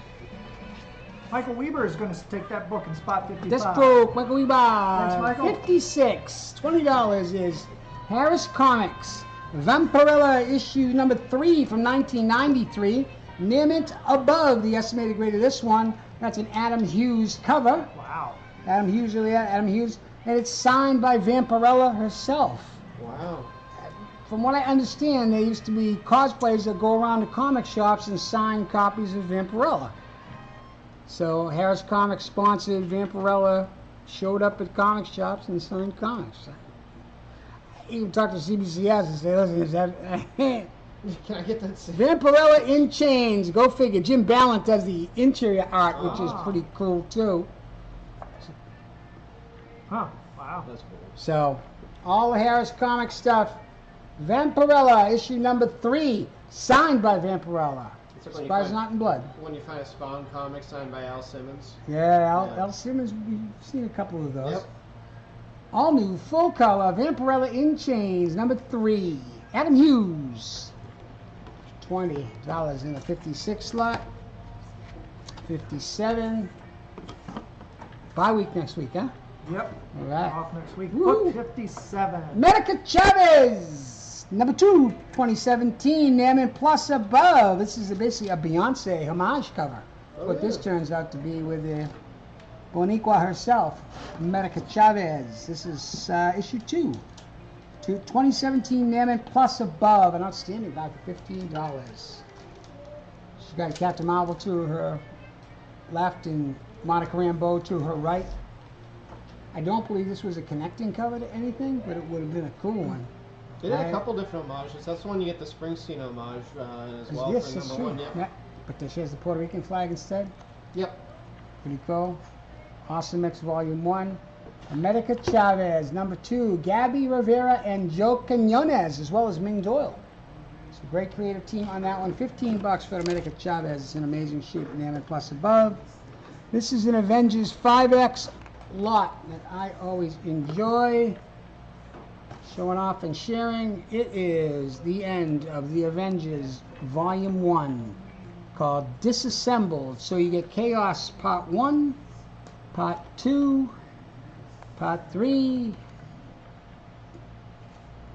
Michael Weber is going to take that book in spot 55. Deathstroke, Michael Weber. Thanks, Michael. 56. $20 is Harris Comics. Vampirella issue number 3 from 1993. Nearment above the estimated grade of this one. That's an Adam Hughes cover. Wow. Adam Hughes, Adam Hughes. And it's signed by Vampirella herself. Wow. From what I understand, there used to be cosplayers that go around to comic shops and sign copies of Vampirella. So Harris Comics sponsored Vampirella, showed up at comic shops and signed comics. I even talked to CBCS and say, listen, is that... Can I get that? Vampirella in Chains, go figure. Jim Ballant does the interior art, which is pretty cool too. Huh. Wow. That's cool. So, all the Harris Comics stuff. Vampirella, issue number 3, signed by Vampirella. It's like Spies Not in Blood. when you find a Spawn comic signed by Al Simmons. Yeah, Yeah. Al Simmons, we've seen a couple of those. Yep. All new, full color, Vampirella in Chains, number 3. Adam Hughes. $20 in the 56 slot. 57. Bye week next week, huh? Yep. All right. Off next week. Woo. Book 57. Medica Chavez, number 2, 2017, Naaman Plus Above. This is basically a Beyonce homage cover. Oh, What this yeah. turns out to be with Boniqua herself, Medica Chavez. This is issue 2. 2017 Naaman Plus Above, an outstanding buy for $15. She's got Captain Marvel to her left and Monica Rambeau to her right. I don't believe this was a connecting cover to anything, but it would have been a cool one. They did a couple different homages. That's the one you get the Springsteen homage as well Yes, for that's number true. 1. Yep. Yeah. But she has the Puerto Rican flag instead. Yep. Pretty cool. Awesome X Volume 1. Medica Chavez, number 2. Gabby Rivera and Joe Quinones, as well as Ming Doyle. It's a great creative team on that one. $15 for Medica Chavez. It's an amazing shoot. Naaman Plus Above. This is an Avengers 5X lot that I always enjoy showing off and sharing. It is the end of the Avengers Volume 1 called Disassembled. So you get Chaos Part 1, Part 2, Part 3,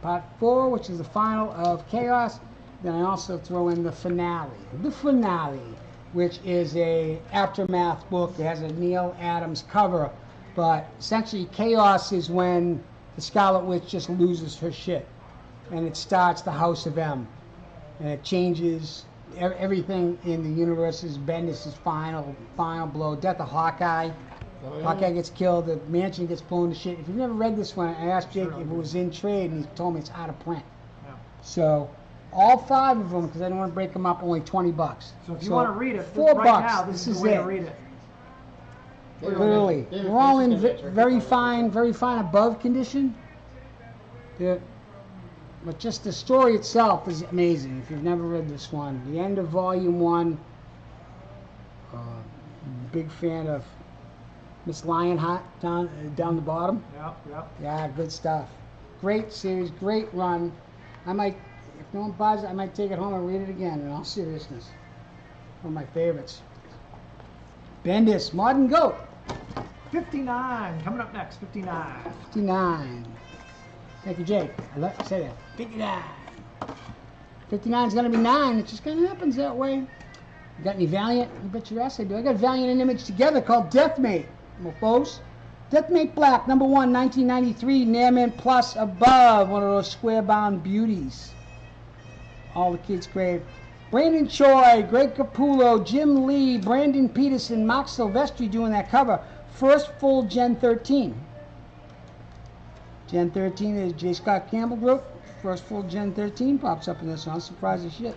Part 4, which is the final of Chaos. Then I also throw in the finale. The finale, which is a aftermath book. It has a Neil Adams cover. But essentially, Chaos is when the Scarlet Witch just loses her shit. And it starts the House of M. And it changes everything in the universe's Bendis' final blow. Death of Hawkeye. Oh, yeah. Hawkeye gets killed, the mansion gets blown to shit. If you've never read this one, I asked Jake if it was in trade, and he told me it's out of print. Yeah. So all 5 of them, because I don't want to break them up, only 20 bucks. So if you want to read it, $4 right now, this is the way it. to read it. Literally, they're all in very fine above condition. But just the story itself is amazing. If you've never read this one, the end of volume 1. Big fan of Miss Lionheart down the bottom. Yep. Yeah, good stuff. Great series, great run. I might, if no one buys it, I might take it home and read it again. In all seriousness, one of my favorites. Bendis, Modern Goat. 59 coming up next. 59. 59. Thank you, Jake. I love to say that. 59. 59 is going to be 9. It just kind of happens that way. You got any Valiant? I bet your ass I do. I got Valiant and Image together called Deathmate. Mofos. Deathmate Black, number 1, 1993. Nairman Plus Above. One of those square-bound beauties. All the kids crave. Brandon Choi, Greg Capullo, Jim Lee, Brandon Peterson, Mark Silvestri doing that cover. First full Gen 13. Gen 13 is J. Scott Campbell Group. First full Gen 13 pops up in this one. I'm surprised as shit.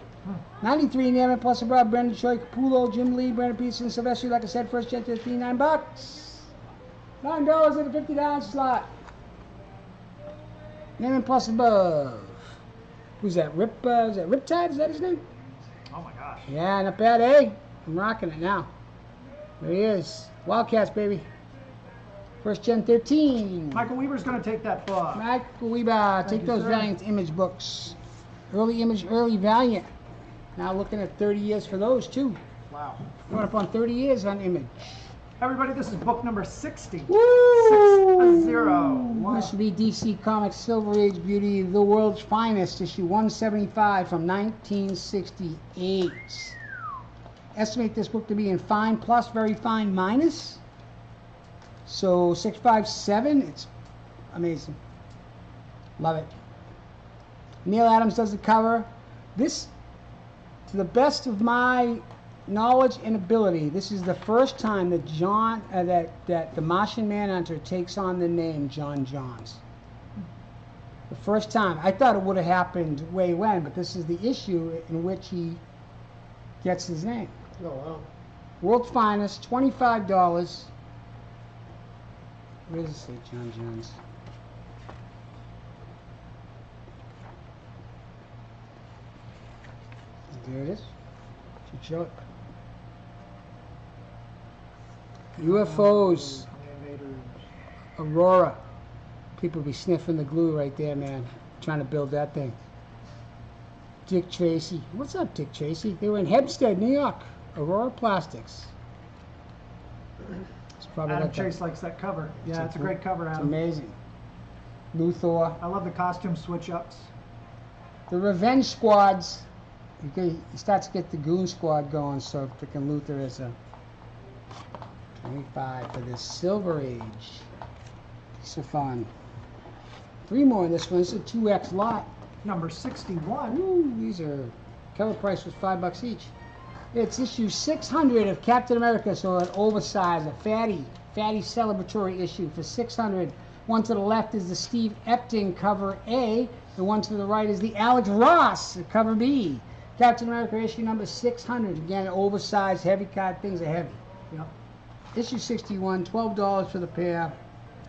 93 Nairman Plus Above, Brandon Choi, Capullo, Jim Lee, Brandon Peterson, Silvestri. Like I said, first Gen 13, $9. $9 in the $50 slot. Nairman Plus Above. Who's that? Is that Riptide? Is that his name? Oh my gosh. Yeah, not bad, eh? I'm rocking it now. There he is. Wildcats, baby. First Gen 13. Michael Weaver's going to take that book. Michael Weaver. Take those Valiant Image books. Early Image, early Valiant. Now looking at 30 years for those, too. Wow. Going up on 30 years on Image. Everybody, this is book number 60. Woo! 60. Wow. This would be DC Comics Silver Age Beauty, The World's Finest, issue 175 from 1968. Estimate this book to be in fine plus, very fine minus. So 657, it's amazing. Love it. Neil Adams does the cover. This, to the best of my knowledge and ability, this is the first time that that the Martian Manhunter takes on the name John Johns. The first time. I thought it would have happened way when, but this is the issue in which he gets his name. Oh, wow. World's Finest, $25. Where does it say John Johns? There it is. Should show it. UFOs. Aurora. People be sniffing the glue right there, man. Trying to build that thing. Dick Tracy. What's up, Dick Tracy? They were in Hempstead, New York. Aurora Plastics. Adam Chase likes that cover. Yeah, it's a great cover, Adam. It's amazing. Luthor. I love the costume switch-ups. The Revenge Squads. He starts to get the Goon Squad going, so picking Luthor as a 25 for this Silver Age. So fun. 3 more in this one. This is a 2X lot. Number 61. Ooh, these are, cover price was $5 each. It's issue 600 of Captain America, so an oversized, a fatty celebratory issue for 600. One to the left is the Steve Epting cover A. The one to the right is the Alex Ross cover B. Captain America issue number 600. Again, oversized, heavy card. Things are heavy. Yep. Issue 61, $12 for the pair.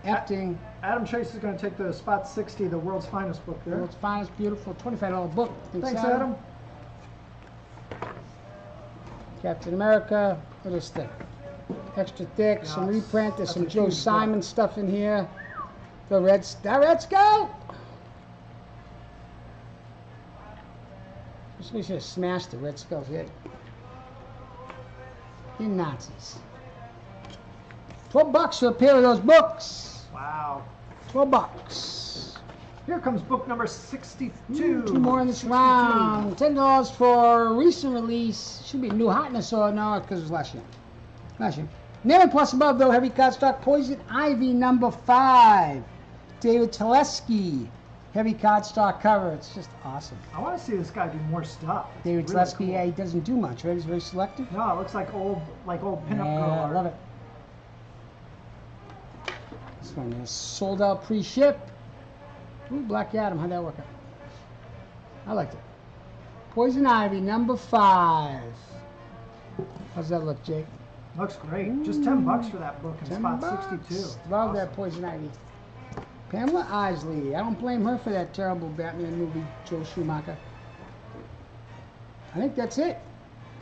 Epting. Adam Chase is going to take the spot 60, the World's Finest book there. World's Finest, beautiful, $25 book. Thanks, Adam. Captain America. What is that? Extra thick, some reprint. There's some Joe Simon stuff in here. The Red Skull. Somebody should have smashed the Red Skull's head. You Nazis. $12 for a pair of those books. Wow. $12. Here comes book number 62. 2 more in this round. $10 for recent release. Should be new hotness or no, because it was last year. Nairman Plus Above, though, heavy cardstock. Poison Ivy number 5. David Telesky. Heavy cardstock cover. It's just awesome. I want to see this guy do more stuff. David Telesky, cool. Yeah, he doesn't do much, right? He's very selective. No, it looks like old pinup girl. I love it. This one is sold out pre-ship. Ooh, Black Adam, how'd that work out? I liked it. Poison Ivy, number 5. How's that look, Jake? Looks great. Just $10 for that book in 10 spot bucks. 62. Love Awesome. that Poison Ivy. Pamela Isley. I don't blame her for that terrible Batman movie, Joe Schumacher. I think that's it.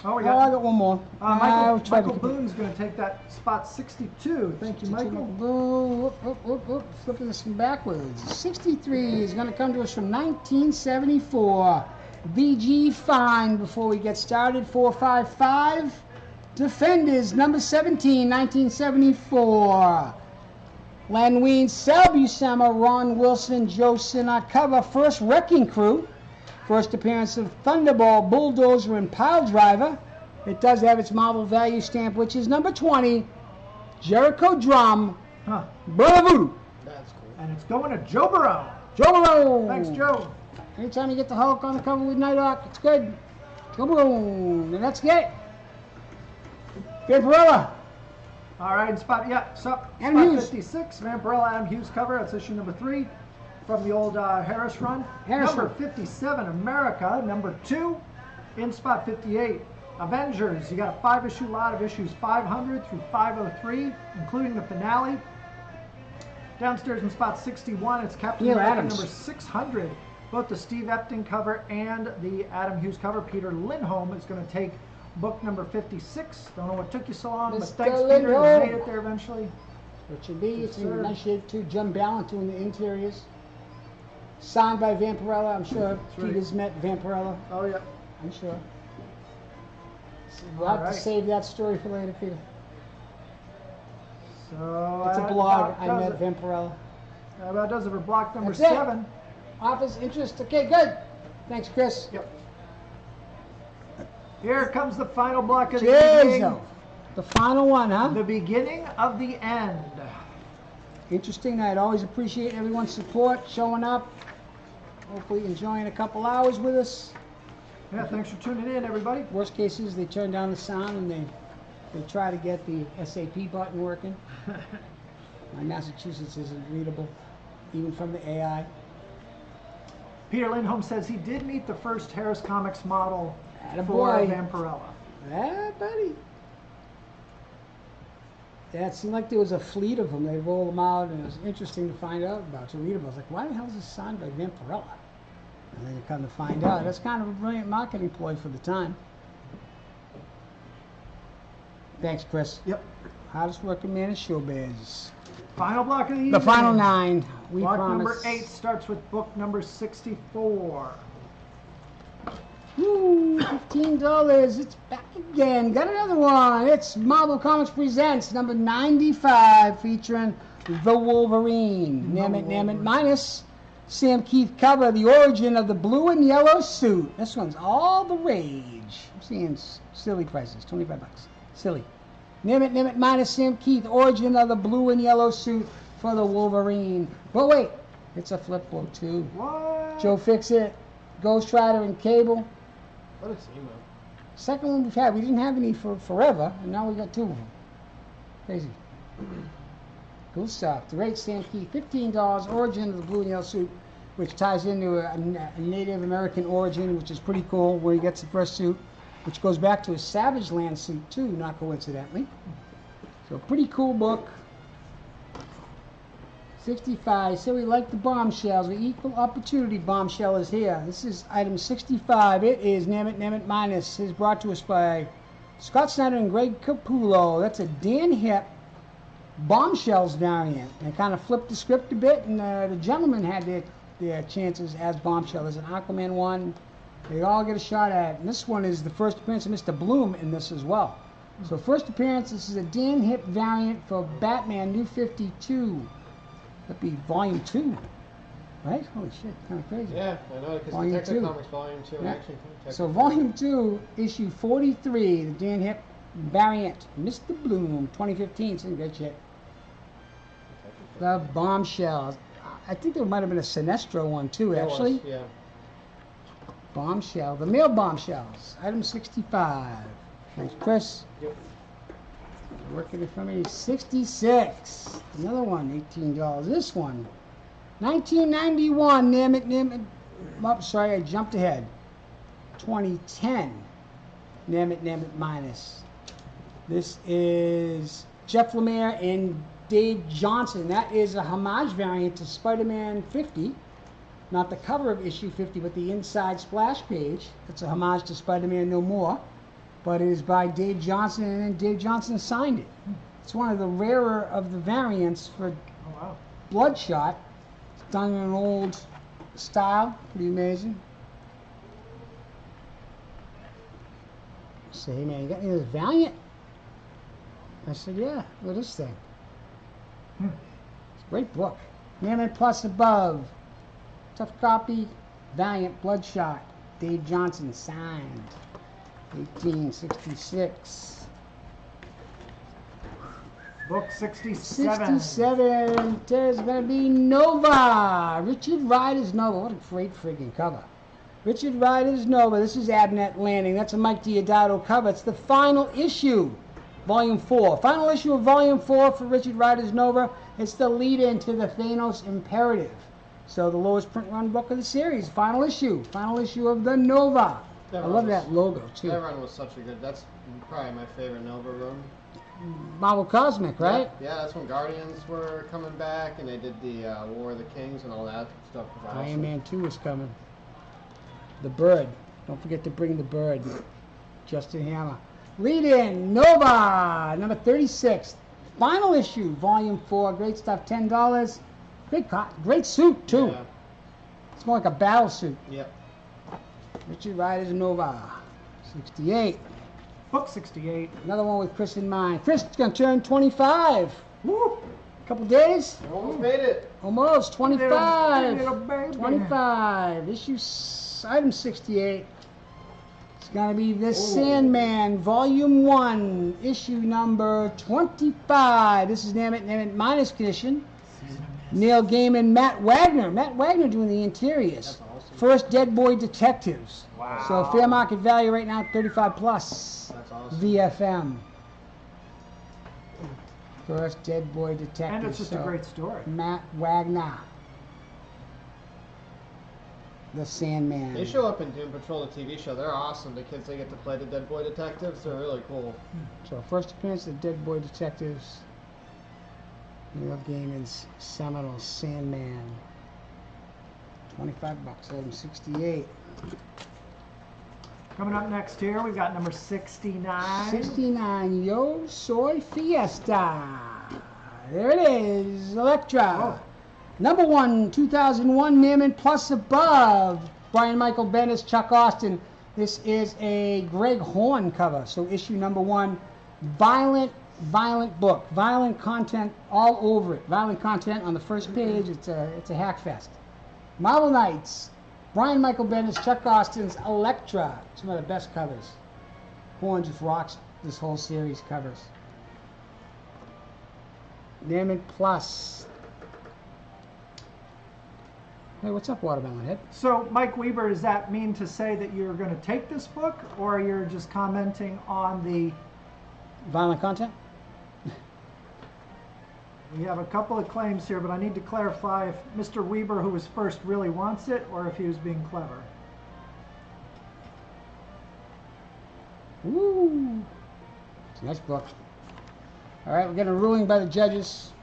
Oh, we Oh, I got got one more. Michael Boone's going to take that spot 62. Thank you, Michael. Boom. Whoop. Flipping this one backwards. 63 is going to come to us from 1974. VG Fine before we get started. 455. Defenders, number 17, 1974. Len Wein, Sal Buscema, Ron Wilson, Joe Sinnott cover. First Wrecking Crew. First appearance of Thunderball, Bulldozer, and Pile Driver. It does have its Marvel value stamp, which is number 20. Jericho Drum, Brother Voodoo. That's cool. And it's going to Joe Barone. Joe Barone. Thanks, Joe. Anytime you get the Hulk on the cover with Nighthawk, it's good. Joe Barone. And that's it. Vampirella. All right, spot Adam Hughes. 56, Vampirella Adam Hughes cover. That's issue number 3 from the old Harris run. Number 57, America, number 2. In spot 58, Avengers. You got a 5-issue lot of issues 500 through 503, including the finale. Downstairs in spot 61, it's Captain America Adams. number 600. Both the Steve Epting cover and the Adam Hughes cover. Peter Lindholm is going to take book number 56. Don't know what took you so long, but Mr. thanks, Peter. You Lindholm. made it there eventually. It should be. Yes, It's in sir. nice shape too. Jim Ballant doing the interiors. Signed by Vampirella. I'm sure right. Peter's met Vampirella. Oh, yeah. I'm sure. We'll have All right. to save that story for later, Peter. So It's a that blog. about I does met it. Vampirella. That does it for block number That's it. 7. Office interest. Okay, good. Thanks, Chris. Yep. Here comes the final block of the Cheers, evening. though. The final one, huh? The beginning of the end. Interesting night. Always appreciate everyone's support, showing up. Hopefully enjoying a couple hours with us. Yeah, thanks for tuning in, everybody. Worst case is they turn down the sound and they try to get the SAP button working. My Massachusetts isn't readable, even from the AI. Peter Lindholm says he did meet the first Harris Comics model for Attaboy. Vampirella. Ah, buddy. Yeah, it seemed like there was a fleet of them. They rolled them out, and it was interesting to find out about, to read about. I was like, why the hell is this signed by Vampirella? And then you come to find out. That's kind of a brilliant marketing ploy for the time. Thanks, Chris. Yep. Hardest working man in showbiz. Final block of the evening. The final 9. We Block promise. number 8 starts with book number 64. Woo, $15. It's back again. Got another one. It's Marvel Comics Presents number 95 featuring The Wolverine. Name it minus Sam Keith cover, the origin of the blue and yellow suit. This one's all the rage. I'm seeing silly prices, 25 bucks. Silly. Name it minus Sam Keith, origin of the blue and yellow suit for the Wolverine. But wait, it's a flip book too. What? Joe Fix-It, Ghost Rider, and Cable. What is emo? Second one we've had. We didn't have any for forever, and now we got 2 of them. Crazy. Cool stuff. The rate Sam Keith, $15. Origin of the blue and yellow suit, which ties into a Native American origin, which is pretty cool, where he gets the first suit, which goes back to his Savage Land suit too, not coincidentally. So pretty cool book. 65. So we like the bombshells. The equal opportunity bombshell is here. This is item 65. It is Name It minus. It's brought to us by Scott Snyder and Greg Capullo. That's a Dan Hip bombshells variant. They kind of flipped the script a bit, and the gentlemen had their chances as bombshell. There's an Aquaman one. They all get a shot at it. And this one is the first appearance of Mr. Bloom in this as well. So first appearance, this is a Dan Hip variant for Batman New 52. That'd be volume 2, right? Holy shit, kind of crazy. Yeah, I know, because Volume Detective 2. Comics Volume 2 Yeah. Action. So volume 2, issue 43, the Dan Hip variant, Mr. Bloom, 2015. It's in good shit. The bombshells. I think there might have been a Sinestro one too, There actually. was, yeah. Bombshell, the male bombshells, item 65. Thanks, Chris. Yep. Working it for me. 66. Another one, $18. This one, 1991. Name it sorry, I jumped ahead. 2010. Name it minus. This is Jeff Lemire and Dave Johnson. That is a homage variant to Spider-Man 50. Not the cover of issue 50, but the inside splash page. It's a homage to Spider-Man No More. But it is by Dave Johnson, and then Dave Johnson signed it. It's one of the rarer of the variants for Bloodshot. It's done in an old style. Pretty amazing. Say, hey man, you got any of this Valiant? I said, yeah, look at this thing. It's a great book. Name Plus Above. Tough copy. Valiant Bloodshot. Dave Johnson signed. 1866. Book 67. 67. There's going to be Nova. Richard Rider's Nova. What a great freaking cover. Richard Rider's Nova. This is Abnett Landing. That's a Mike Diodato cover. It's the final issue. Volume 4. Final issue of Volume 4 for Richard Rider's Nova. It's the lead-in to the Thanos Imperative. So the lowest print run book of the series. Final issue. Final issue of the Nova. I love that logo, too. That run was such a good... That's probably my favorite Nova run. Marvel Cosmic, right? Yeah, that's when Guardians were coming back, and they did the War of the Kings and all that stuff. Iron Man 2 is coming. The Bird. Don't forget to bring the Bird. Justin Hammer. Lead-in, Nova, number 36. Final issue, Volume 4. Great stuff, $10. Great suit, too. Yeah. It's more like a battle suit. Yep. Richard Rider's Nova, 68. Book 68. Another one with Chris in mind. Chris is going to turn 25. Woo! Couple days. You almost made it. Almost, 25. Little baby. 25. Issue item 68. It's going to be The Sandman, Volume 1, issue number 25. This is Name It minus condition. Neil Gaiman, Matt Wagner. Matt Wagner doing the interiors. That's awesome. First Dead Boy Detectives. Wow. So fair market value right now, 35 plus. That's awesome. VFM. First Dead Boy Detectives. And it's just a great story. Matt Wagner. The Sandman. They show up in Doom Patrol, the TV show. They're awesome. The kids, they get to play the Dead Boy Detectives. They're really cool. So first appearance of Dead Boy Detectives. Neil Gaiman's seminal Sandman. 25 bucks, 1168. Coming up next here, we've got number 69. 69, Yo Soy Fiesta. There it is, Elektra. Oh. Number 1, 2001, Neiman Plus Above. Brian Michael Bendis, Chuck Austin. This is a Greg Horn cover. So issue number 1, violent book. Violent content all over it. Violent content on the first page. It's a hack fest. Marvel Knights. Brian Michael Bendis, Chuck Austin's Elektra. It's one of the best covers. Horn just rocks this whole series covers. Neiman Plus. Hey, what's up, Watermelon Head? So, Mike Weber, does that mean to say that you're going to take this book, or you're just commenting on the... Violent content? We have a couple of claims here, but I need to clarify if Mr. Weber, who was first, really wants it, or if he was being clever. Woo! It's a nice book. All right, we're getting a ruling by the judges.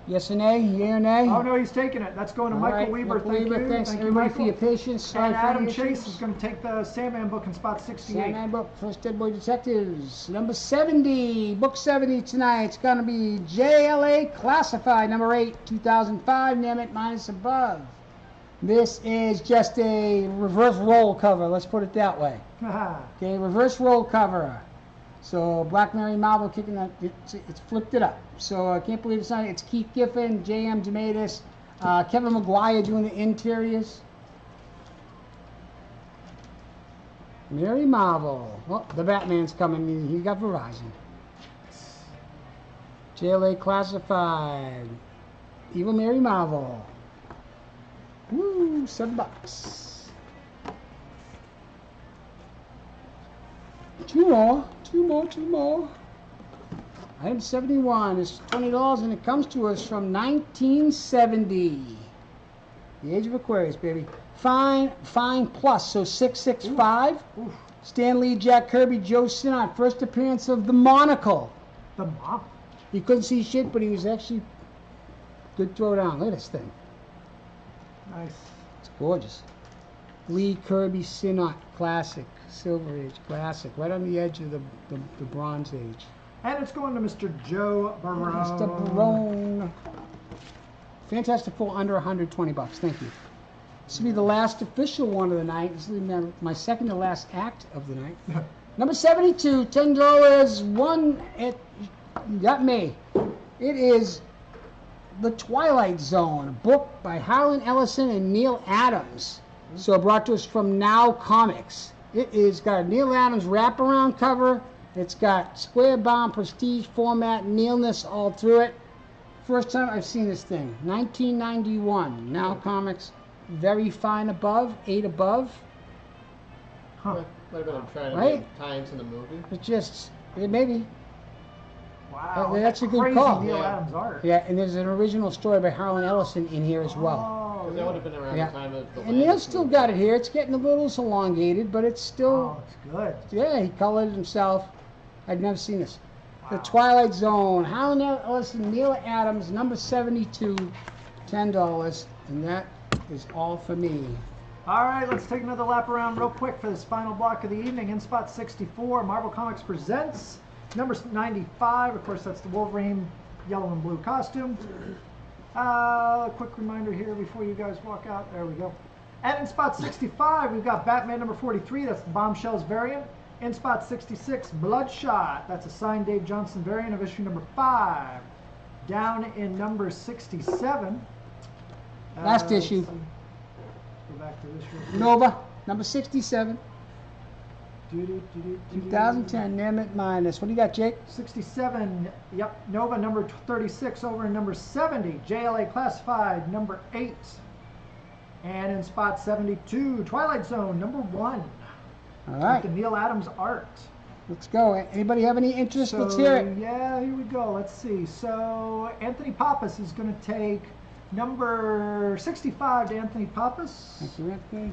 Yes or nay? Yay or nay? Oh, no, he's taking it. That's going to All Michael right, Weber. Michael Thank Weber, you. thanks Thank you, everybody Michael. for your patience. Sorry And for Adam the Chase issues. is going to take the Sandman book in spot 68. Sandman book, First Dead Boy Detectives. Number 70, book 70 tonight. It's going to be JLA Classified, number 8, 2005, Name It minus above. This is just a reverse roll cover, let's put it that way. Okay, reverse roll cover. So Black Mary Marvel kicking that, it's flipped it up. So I can't believe it's not, it's Keith Giffen, J.M. DeMatis, Kevin McGuire doing the interiors. Mary Marvel. Oh, the Batman's coming. He got Verizon. JLA Classified. Evil Mary Marvel. Woo, $7. Two more. Item 71 is $20, and it comes to us from 1970. The Age of Aquarius, baby. Fine plus, so 665. Oof. Stan Lee, Jack Kirby, Joe Sinnott. First appearance of the monocle. The mop. He couldn't see shit, but he was actually good throwdown. Look at this thing. Nice. It's gorgeous. Lee, Kirby, Sinnott, classic. Silver Age, classic. Right on the edge of the Bronze Age. And it's going to Mr. Joe Barone. Mr. Barone. Fantastic Four under 120 bucks. Thank you. This will be the last official one of the night. This will be my second to last act of the night. Number 72, $10. One, it got me. It is The Twilight Zone, a book by Harlan Ellison and Neil Adams. So brought to us from Now Comics. It is got a Neil Adams wraparound cover. It's got square bound prestige format, Neilness all through it. First time I've seen this thing, 1991. Now Comics, very fine above, 8 above. Huh. Might have been trying to Right? make tie into the movie. It's just, maybe. Wow. That's a good crazy call. Neil Yeah. Adams art. Yeah, and there's an original story by Harlan Ellison in here as well. Oh, Because that would have been around Yeah. the time of the And Neil's still got it here. It's getting a little elongated, but it's still, Oh, it's good. yeah, he colored it himself. I'd never seen this. The Wow. Twilight Zone, Harlan Ellison, Neil Adams, number 72, $10. And that is all for me. All right, let's take another lap around real quick for this final block of the evening. In spot 64, Marvel Comics presents number 95. Of course, that's the Wolverine yellow and blue costume. Quick reminder here before you guys walk out. There we go. And in spot 65, we've got Batman number 43. That's the Bombshells variant. In spot 66, Bloodshot. That's a signed Dave Johnson variant of issue number 5. Down in number 67. Last let's issue. see. Go back to this real quick. Nova, number 67, Doo-doo-doo-doo-doo. 2010, Nemeth Minus. What do you got, Jake? 67, yep, Nova number 36 over in number 70, JLA Classified number 8. And in spot 72, Twilight Zone number 1. All With right, the Neil Adams art. let's go. Anybody have any interest? Let's hear it. Yeah, here we go. Let's see. So Anthony Pappas is going to take number 65 to Anthony Pappas. Thank you, Anthony.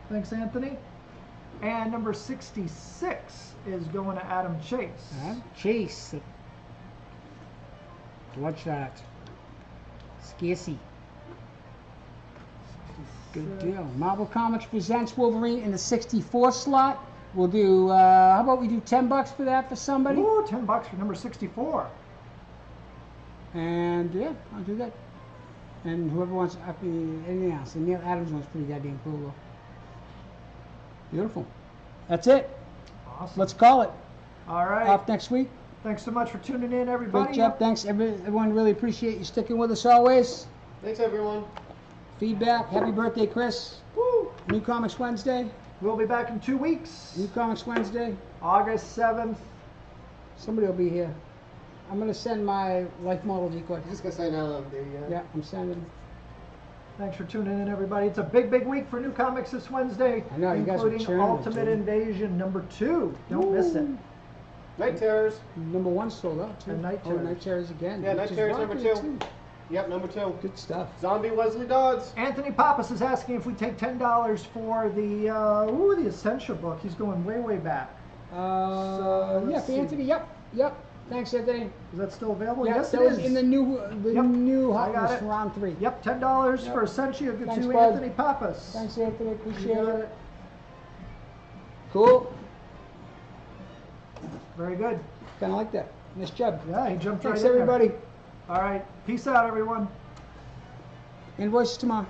Thanks, Anthony. And number 66 is going to Adam Chase. Chase. Bloodshot. Scarcey. Good deal. Marvel Comics presents Wolverine in the 64 slot. We'll do, how about we do $10 for that for somebody? Ooh, $10 for number 64. And yeah, I'll do that. And whoever wants anything else. And Neil Adams one's pretty goddamn cool though. Beautiful. That's it. Awesome. Let's call it. All right. Off next week. Thanks so much for tuning in, everybody. Great job. Thanks, everyone. Really appreciate you sticking with us always. Thanks, everyone. Feedback. Happy birthday, Chris. Woo. New Comics Wednesday. We'll be back in 2 weeks. New Comics Wednesday. August 7th. Somebody will be here. I'm going to send my life model decoy. Just gonna say now, Yeah, I'm sending. Thanks for tuning in, everybody. It's a big, big week for new comics this Wednesday, I know, you guys were including churning it, Ultimate dude. Invasion number 2. Don't miss it. Night Terrors. Number 1 sold out too. And Night Oh, Terrors. Night Terrors again. Yeah, Night which is Terrors number rocking 2. Yep, number 2. Good stuff. Zombie Wesley Dodds. Anthony Pappas is asking if we take $10 for the Essential book. He's going way, way back. Yeah, let's for see. Anthony. Yep. Thanks, Anthony. Is that still available? Yeah, Yes, that it was is. in the new Yep, new I Hot got Ones it. for round 3. Yep, $10 Yep. for Essential Thanks, to bud. Anthony Pappas. Thanks, Anthony. You Appreciate got it. it. Cool. Very good. Kind of like that. Nice job. Yeah, he jumped Thanks, right in there. everybody. All right. Peace out, everyone. Invoices tomorrow.